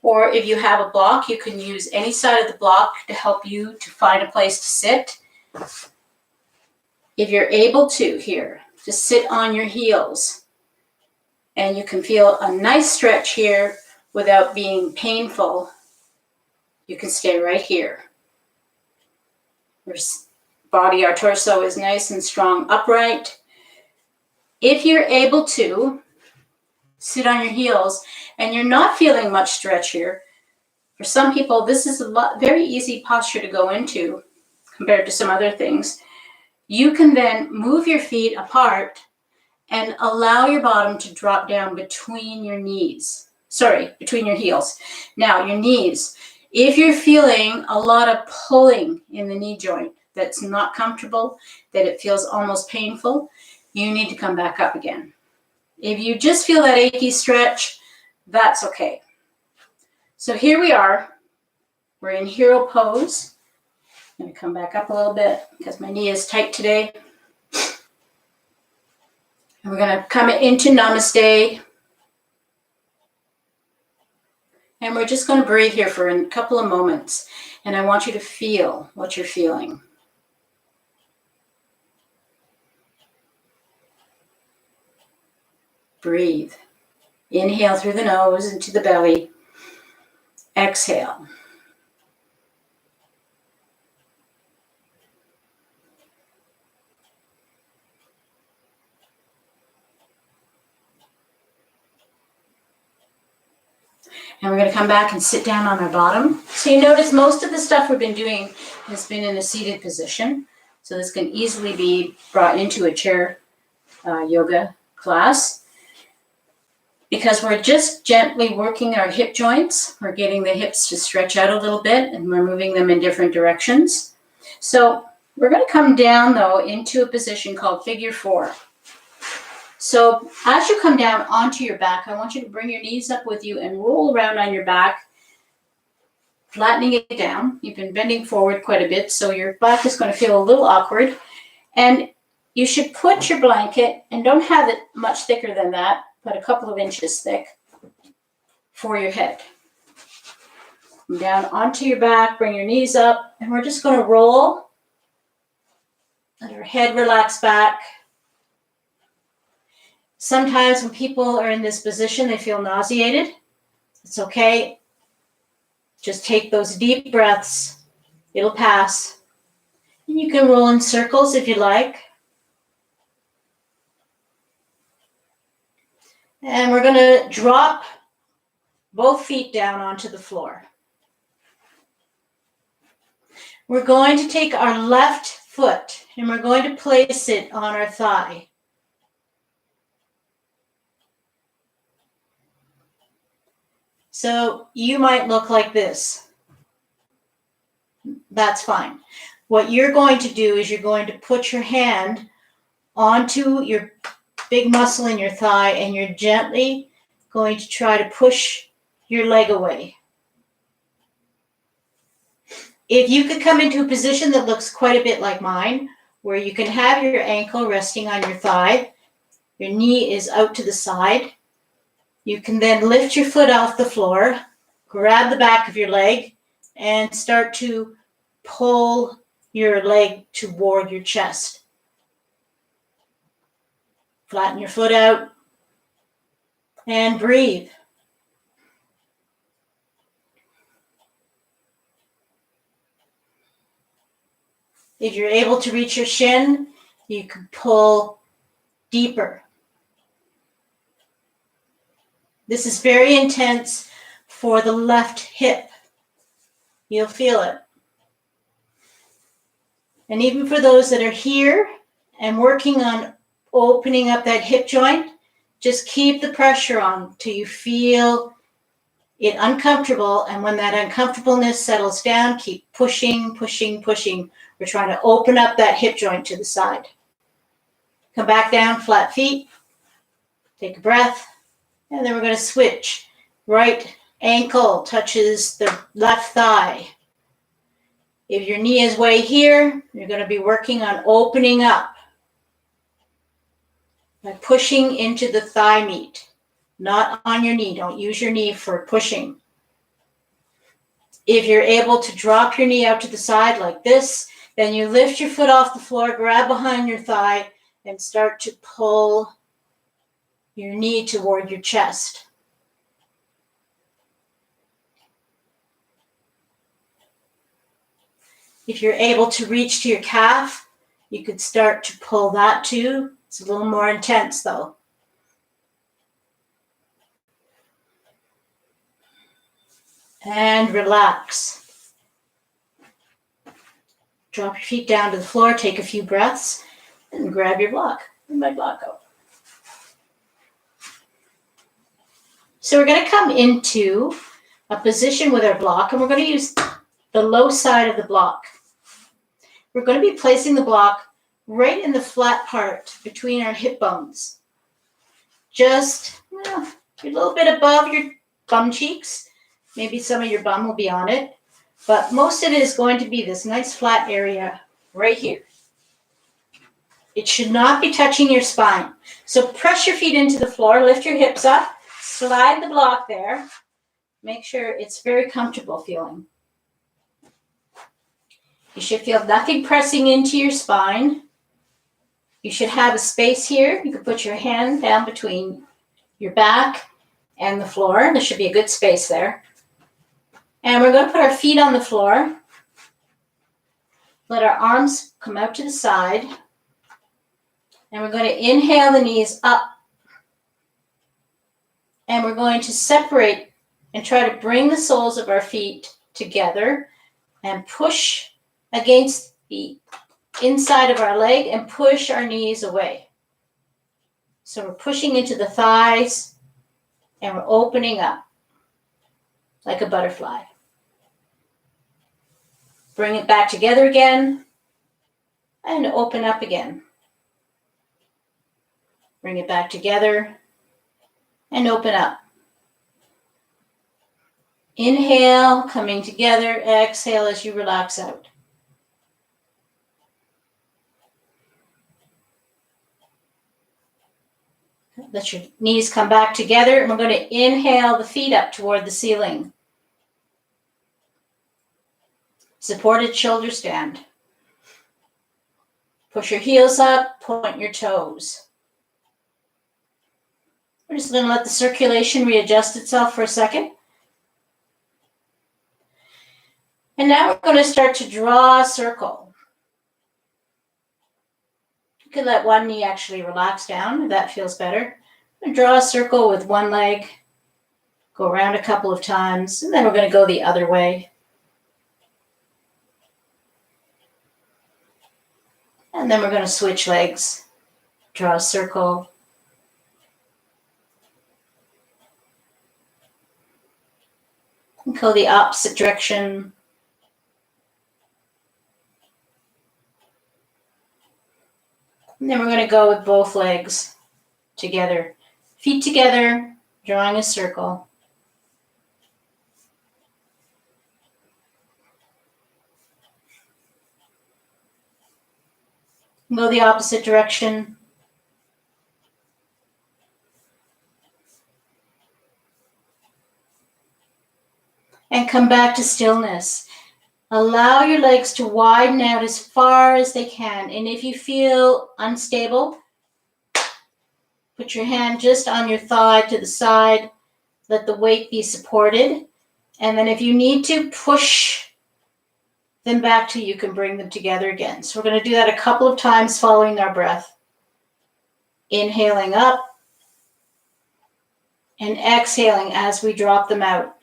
Or if you have a block, you can use any side of the block to help you to find a place to sit. If you're able to here, just sit on your heels. And you can feel a nice stretch here without being painful. You can stay right here. Your body, our torso is nice and strong, upright. If you're able to sit on your heels and you're not feeling much stretch here, for some people, this is very easy posture to go into compared to some other things. You can then move your feet apart and allow your bottom to drop down between your knees. between your heels. Now, your knees. If you're feeling a lot of pulling in the knee joint that's not comfortable, that it feels almost painful, you need to come back up again. If you just feel that achy stretch, that's okay. So here we are. We're in hero pose. I'm going to come back up a little bit because my knee is tight today. And we're going to come into namaste. And we're just going to breathe here for a couple of moments. And I want you to feel what you're feeling. Breathe. Inhale through the nose into the belly. Exhale. And we're going to come back and sit down on our bottom. So you notice most of the stuff we've been doing has been in a seated position. So this can easily be brought into a chair yoga class. Because we're just gently working our hip joints. We're getting the hips to stretch out a little bit and we're moving them in different directions. So we're going to come down though into a position called figure 4. So as you come down onto your back, I want you to bring your knees up with you and roll around on your back, flattening it down. You've been bending forward quite a bit, so your back is going to feel a little awkward. And you should put your blanket, and don't have it much thicker than that, but a couple of inches thick for your head. Come down onto your back, bring your knees up, and we're just going to roll. Let our head relax back. Sometimes when people are in this position, they feel nauseated. It's okay. Just take those deep breaths. It'll pass. And you can roll in circles if you like. And we're going to drop both feet down onto the floor. We're going to take our left foot and we're going to place it on our thigh. So you might look like this. That's fine. What you're going to do is you're going to put your hand onto your big muscle in your thigh and you're gently going to try to push your leg away. If you could come into a position that looks quite a bit like mine, where you can have your ankle resting on your thigh, your knee is out to the side, you can then lift your foot off the floor, grab the back of your leg, and start to pull your leg toward your chest. Flatten your foot out and breathe. If you're able to reach your shin, you can pull deeper. This is very intense for the left hip. You'll feel it. And even for those that are here and working on opening up that hip joint, just keep the pressure on till you feel it uncomfortable. And when that uncomfortableness settles down, keep pushing, pushing, pushing. We're trying to open up that hip joint to the side. Come back down, flat feet. Take a breath. And then we're going to switch. Right ankle touches the left thigh. If your knee is way here, you're going to be working on opening up by pushing into the thigh meat, not on your knee. Don't use your knee for pushing. If you're able to drop your knee out to the side like this, then you lift your foot off the floor, grab behind your thigh, and start to pull your knee toward your chest. If you're able to reach to your calf, you could start to pull that too. It's a little more intense though. And relax. Drop your feet down to the floor, take a few breaths, and grab your block. Where'd my block go? So we're going to come into a position with our block, and we're going to use the low side of the block. We're going to be placing the block right in the flat part between our hip bones. Just a little bit above your bum cheeks. Maybe some of your bum will be on it. But most of it is going to be this nice flat area right here. It should not be touching your spine. So press your feet into the floor, lift your hips up, slide the block there. Make sure it's very comfortable feeling. You should feel nothing pressing into your spine. You should have a space here. You can put your hand down between your back and the floor. There should be a good space there. And we're going to put our feet on the floor. Let our arms come out to the side. And we're going to inhale the knees up. And we're going to separate and try to bring the soles of our feet together and push against the inside of our leg and push our knees away. So we're pushing into the thighs and we're opening up like a butterfly. Bring it back together again and open up again. Bring it back together and open up. Inhale, coming together. Exhale as you relax out. Let your knees come back together, and we're going to inhale the feet up toward the ceiling. Supported shoulder stand. Push your heels up, point your toes. We're just going to let the circulation readjust itself for a second. And now we're going to start to draw a circle. You can let one knee actually relax down if that feels better. And draw a circle with one leg, go around a couple of times, and then we're going to go the other way. And then we're going to switch legs, draw a circle. And go the opposite direction. And then we're going to go with both legs together. Feet together, drawing a circle. Go the opposite direction. And come back to stillness. Allow your legs to widen out as far as they can. And if you feel unstable, put your hand just on your thigh to the side. Let the weight be supported. And then if you need to, push them back till you can bring them together again. So we're going to do that a couple of times following our breath. Inhaling up and exhaling as we drop them out.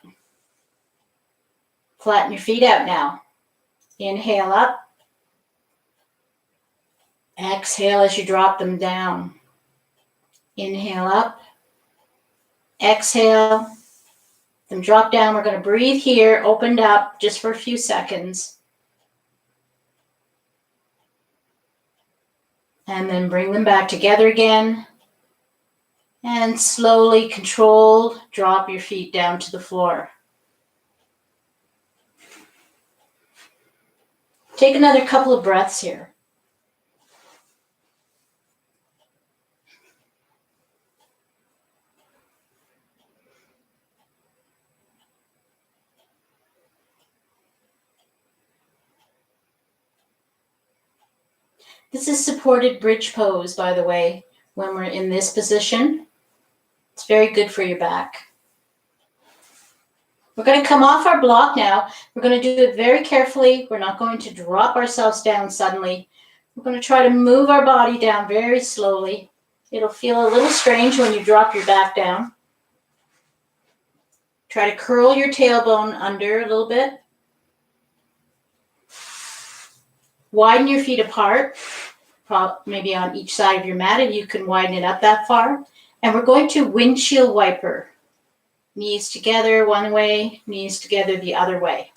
Flatten your feet out now. Inhale up. Exhale as you drop them down. Inhale up. Exhale. Then drop down. We're going to breathe here, opened up just for a few seconds. And then bring them back together again. And slowly, controlled, drop your feet down to the floor. Take another couple of breaths here. This is supported bridge pose, by the way, when we're in this position. It's very good for your back. We're going to come off our block now. We're going to do it very carefully. We're not going to drop ourselves down suddenly. We're going to try to move our body down very slowly. It'll feel a little strange when you drop your back down. Try to curl your tailbone under a little bit. Widen your feet apart, maybe on each side of your mat, if you can widen it up that far. And we're going to windshield wiper. Knees together one way, knees together the other way.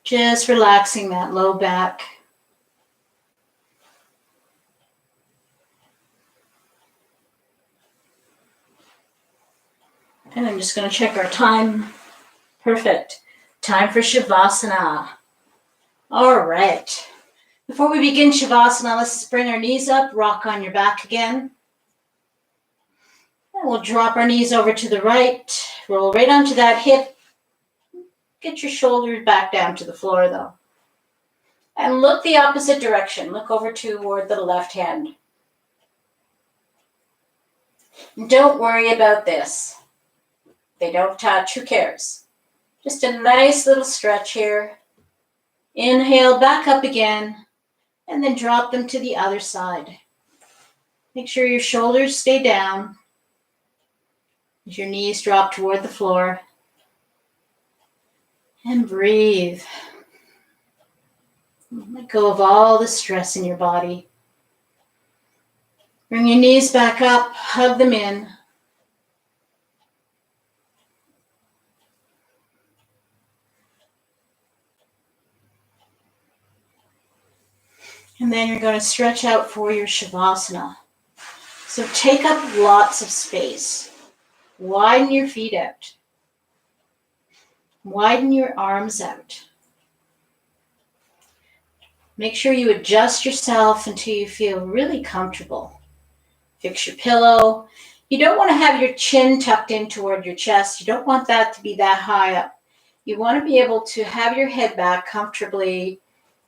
Just relaxing that low back. And I'm just going to check our time. Perfect. Time for Shavasana. All right. Before we begin Shavasana, let's bring our knees up, rock on your back again. And we'll drop our knees over to the right, roll right onto that hip. Get your shoulders back down to the floor though. And look the opposite direction. Look over toward the left hand. Don't worry about this. They don't touch, who cares? Just a nice little stretch here. Inhale, back up again, and then drop them to the other side. Make sure your shoulders stay down as your knees drop toward the floor. And breathe. Let go of all the stress in your body. Bring your knees back up, hug them in. And then you're going to stretch out for your Shavasana. So take up lots of space. Widen your feet out. Widen your arms out. Make sure you adjust yourself until you feel really comfortable. Fix your pillow. You don't want to have your chin tucked in toward your chest. You don't want that to be that high up. You want to be able to have your head back comfortably,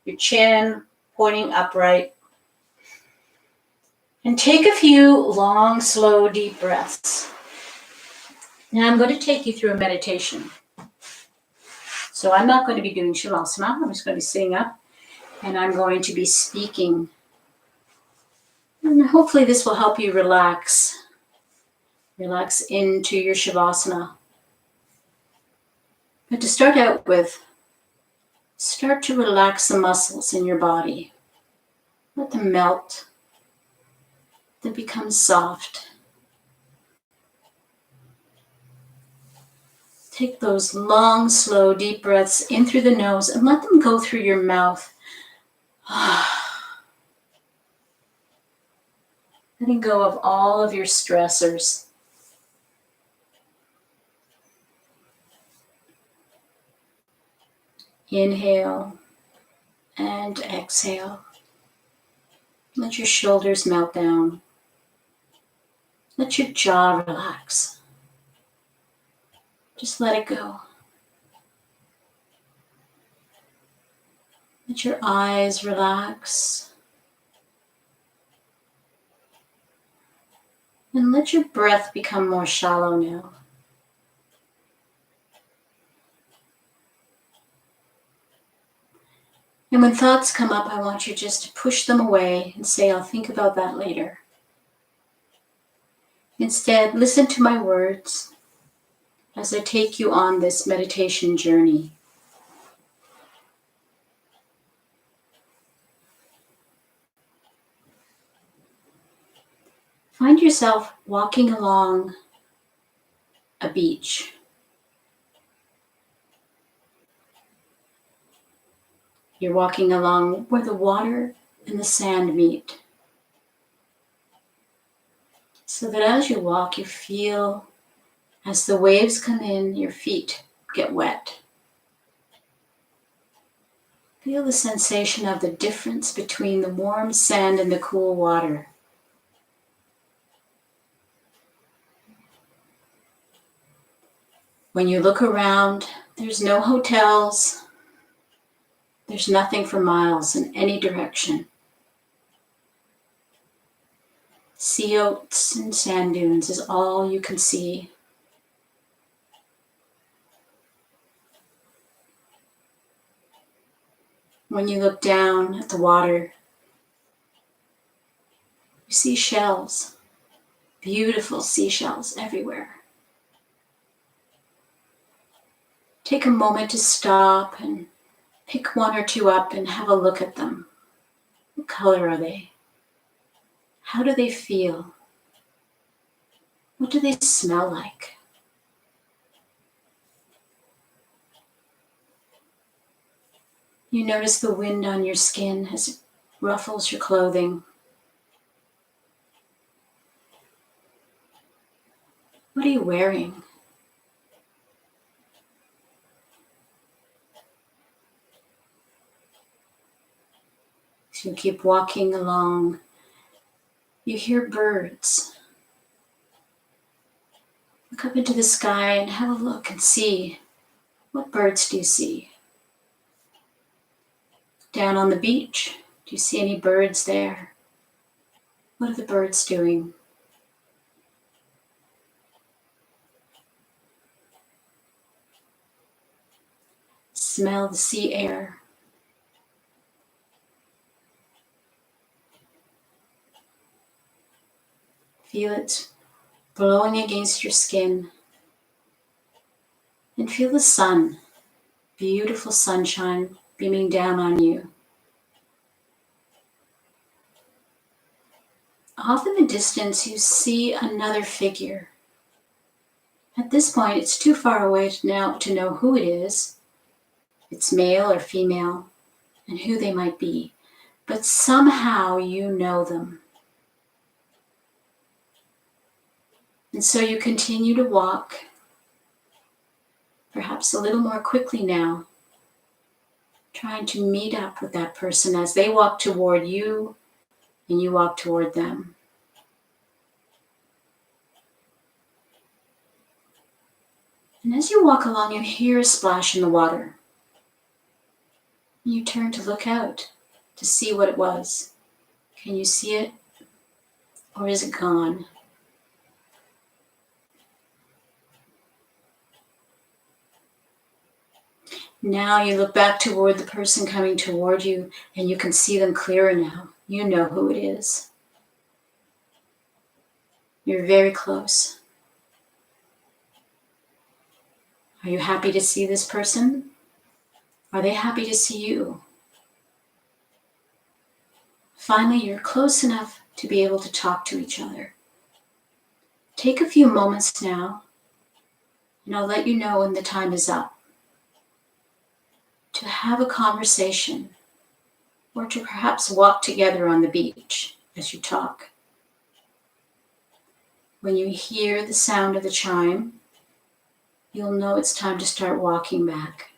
your chin pointing upright. And take a few long, slow, deep breaths. Now I'm going to take you through a meditation. So I'm not going to be doing Shavasana. I'm just going to be sitting up and I'm going to be speaking. And hopefully this will help you relax. Relax into your Shavasana. But to start out with, start to relax the muscles in your body. Let them melt. Then become soft. Take those long, slow, deep breaths in through the nose and let them go through your mouth. Letting go of all of your stressors. Inhale and exhale. Let your shoulders melt down. Let your jaw relax. Just let it go. Let your eyes relax. And let your breath become more shallow now. And when thoughts come up, I want you just to push them away and say, I'll think about that later. Instead, listen to my words as I take you on this meditation journey. Find yourself walking along a beach. You're walking along where the water and the sand meet. So that as you walk, you feel as the waves come in, your feet get wet. Feel the sensation of the difference between the warm sand and the cool water. When you look around, there's no hotels. There's nothing for miles in any direction. Sea oats and sand dunes is all you can see. When you look down at the water, you see shells, beautiful seashells everywhere. Take a moment to stop and pick one or two up and have a look at them. What color are they? How do they feel? What do they smell like? You notice the wind on your skin as it ruffles your clothing. What are you wearing? As you keep walking along, you hear birds. Look up into the sky and have a look and see, what birds do you see? Down on the beach, do you see any birds there? What are the birds doing? Smell the sea air. Feel it blowing against your skin. And feel the sun, beautiful sunshine beaming down on you. Off in the distance, you see another figure. At this point, it's too far away now to know who it is. It's male or female, and who they might be. But somehow you know them. And so you continue to walk, perhaps a little more quickly now, trying to meet up with that person as they walk toward you and you walk toward them. And as you walk along, you hear a splash in the water. You turn to look out to see what it was. Can you see it? Or is it gone? Now you look back toward the person coming toward you and you can see them clearer now. You know who it is. You're very close. Are you happy to see this person? Are they happy to see you? Finally, you're close enough to be able to talk to each other. Take a few moments now, and I'll let you know when the time is up, to have a conversation, or to perhaps walk together on the beach as you talk. When you hear the sound of the chime, you'll know it's time to start walking back.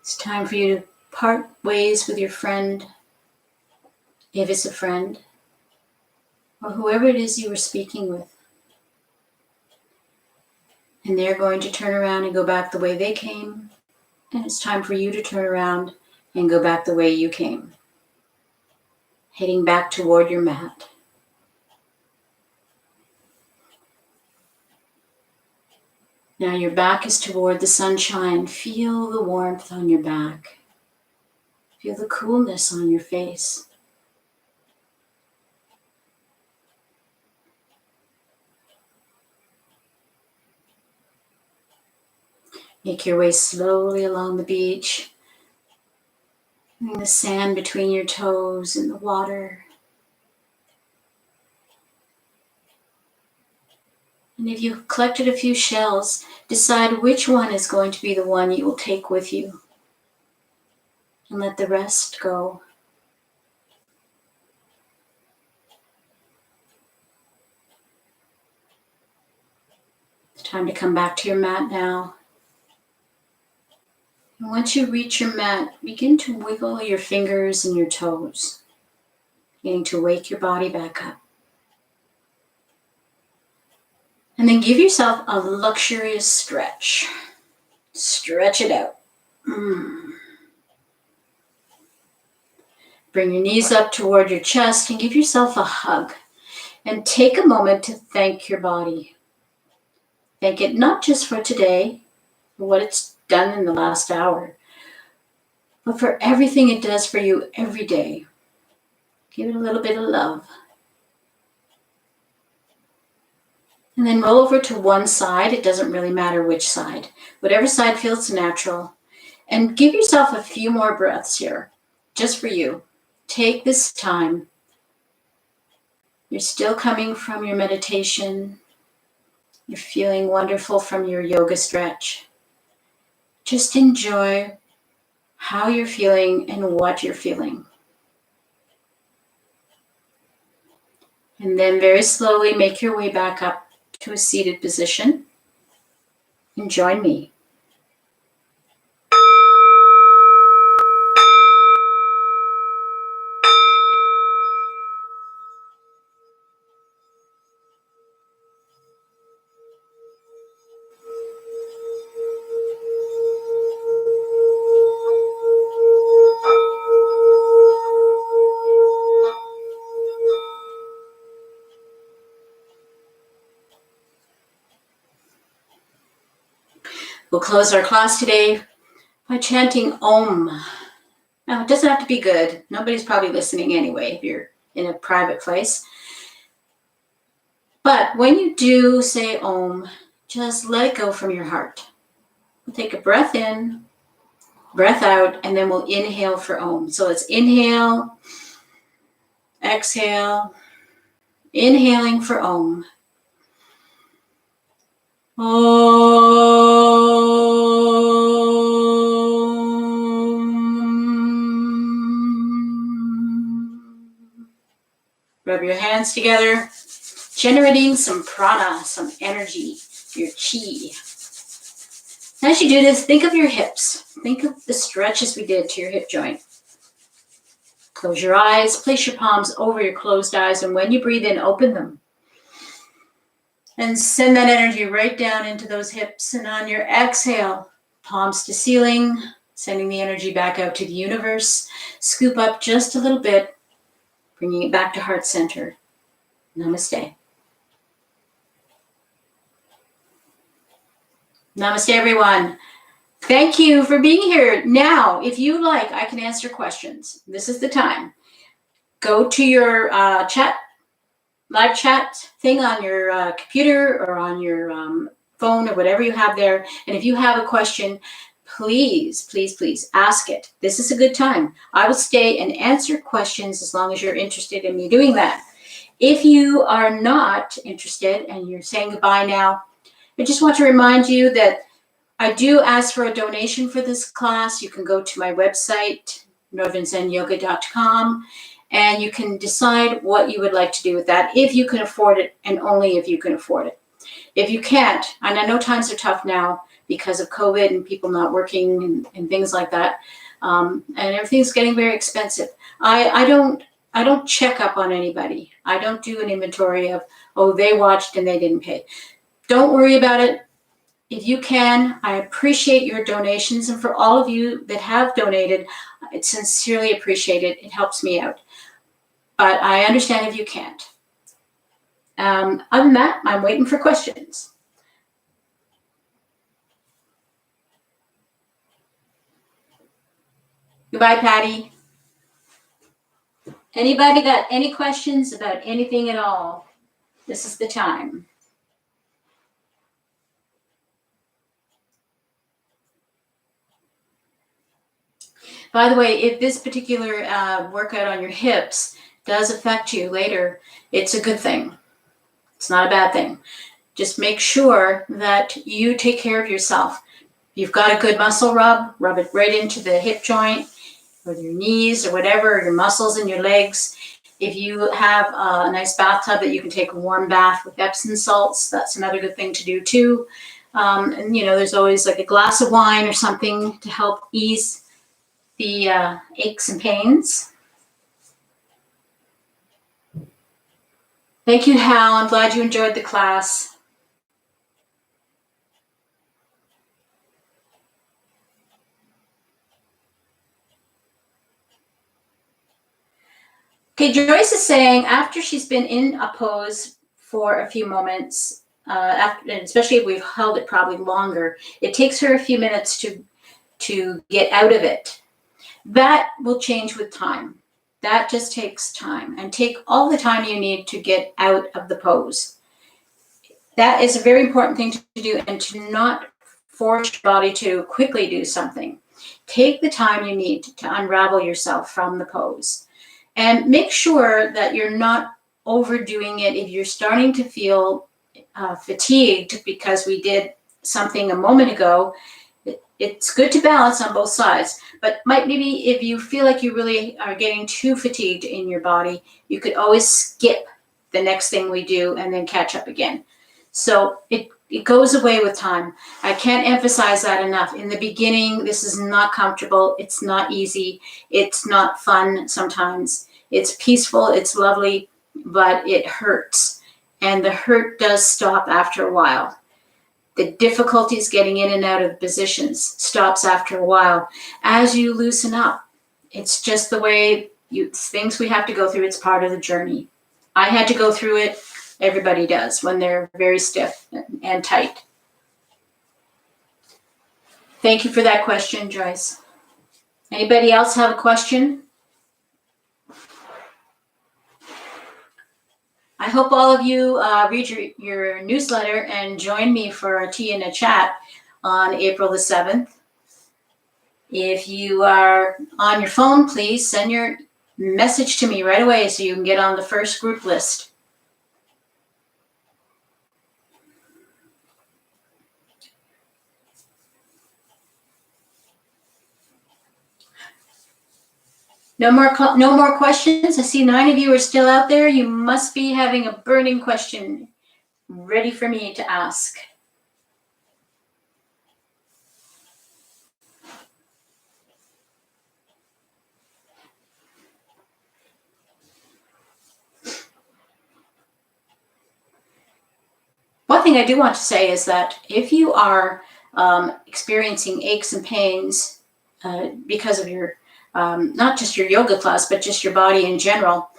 It's time for you to part ways with your friend, if it's a friend, or whoever it is you were speaking with. And they're going to turn around and go back the way they came, and it's time for you to turn around and go back the way you came, heading back toward your mat. Now your back is toward the sunshine. Feel the warmth on your back. Feel the coolness on your face. Make your way slowly along the beach, putting the sand between your toes and the water. And if you've collected a few shells, decide which one is going to be the one you will take with you. And let the rest go. It's time to come back to your mat now. And once you reach your mat, begin to wiggle your fingers and your toes, beginning to wake your body back up. And then give yourself a luxurious stretch. Stretch it out. Bring your knees up toward your chest and give yourself a hug. And take a moment to thank your body. Thank it not just for today, for what it's done in the last hour, but for everything it does for you every day. Give it a little bit of love. And then roll over to one side. It doesn't really matter which side. Whatever side feels natural. And give yourself a few more breaths here, just for you. Take this time. You're still coming from your meditation. You're feeling wonderful from your yoga stretch. Just enjoy how you're feeling and what you're feeling. And then very slowly make your way back up to a seated position and join me. We'll close our class today by chanting Om. Now, it doesn't have to be good. Nobody's probably listening anyway if you're in a private place. But when you do say Om, just let it go from your heart. We'll take a breath in, breath out, and then we'll inhale for Om. So let's inhale, exhale, inhaling for Om. Rub your hands together, generating some prana, some energy, your chi. As you do this, think of your hips. Think of the stretches we did to your hip joint. Close your eyes, place your palms over your closed eyes, and when you breathe in, open them. And send that energy right down into those hips. And on your exhale, palms to ceiling, sending the energy back out to the universe. Scoop up just a little bit, bringing it back to heart center. Namaste. Namaste, everyone. Thank you for being here. Now, if you like, I can answer questions. This is the time. Go to your live chat thing on your computer or on your phone or whatever you have there. And if you have a question, please, please, please ask it. This is a good time. I will stay and answer questions as long as you're interested in me doing that. If you are not interested and you're saying goodbye now, I just want to remind you that I do ask for a donation for this class. You can go to my website, northernzenyoga.com, and you can decide what you would like to do with that, if you can afford it, and only if you can afford it. If you can't, and I know times are tough now because of COVID and people not working and things like that, and everything's getting very expensive. I don't check up on anybody. I don't do an inventory of, oh, they watched and they didn't pay. Don't worry about it. If you can, I appreciate your donations. And for all of you that have donated, I sincerely appreciate it. It helps me out. But I understand if you can't. Other than that, I'm waiting for questions. Goodbye, Patty. Anybody got any questions about anything at all? This is the time. By the way, if this particular workout on your hips does affect you later, it's a good thing. It's not a bad thing. Just make sure that you take care of yourself. You've got a good muscle rub it right into the hip joint or your knees or whatever, your muscles in your legs. If you have a nice bathtub that you can take a warm bath with Epsom salts, that's another good thing to do too. And there's always like a glass of wine or something to help ease the aches and pains. Thank you, Hal. I'm glad you enjoyed the class. Okay, Joyce is saying after she's been in a pose for a few moments, especially if we've held it probably longer, it takes her a few minutes to get out of it. That will change with time. That just takes time, and take all the time you need to get out of the pose. That is a very important thing to do, and to not force your body to quickly do something. Take the time you need to unravel yourself from the pose. And make sure that you're not overdoing it. If you're starting to feel fatigued because we did something a moment ago, it's good to balance on both sides. But maybe if you feel like you really are getting too fatigued in your body, you could always skip the next thing we do and then catch up again. So it goes away with time. I can't emphasize that enough. In the beginning, this is not comfortable. It's not easy. It's not fun sometimes. It's peaceful. It's lovely, but it hurts. And the hurt does stop after a while. The difficulties getting in and out of positions stops after a while as you loosen up. It's just the way things we have to go through. It's part of the journey. I had to go through it. Everybody does when they're very stiff and tight. Thank you for that question, Joyce. Anybody else have a question? I hope all of you read your newsletter and join me for a tea and a chat on April the 7th. If you are on your phone, please send your message to me right away so you can get on the first group list. No more questions? I see 9 of you are still out there. You must be having a burning question ready for me to ask. One thing I do want to say is that if you are experiencing aches and pains because of your, not just your yoga class, but just your body in general,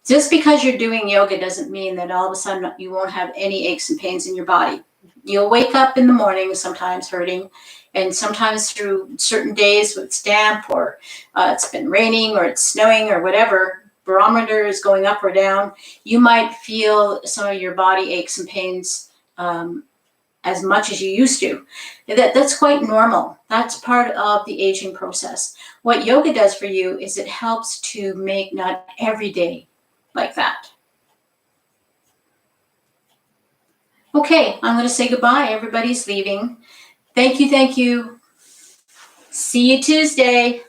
just because you're doing yoga doesn't mean that all of a sudden you won't have any aches and pains in your body. You'll wake up in the morning sometimes hurting, and sometimes through certain days when it's damp or it's been raining or it's snowing or whatever, barometer is going up or down, you might feel some of your body aches and pains as much as you used to. That's quite normal. That's part of the aging process. What yoga does for you is it helps to make not every day like that. Okay, I'm going to say goodbye. Everybody's leaving. Thank you. See you Tuesday.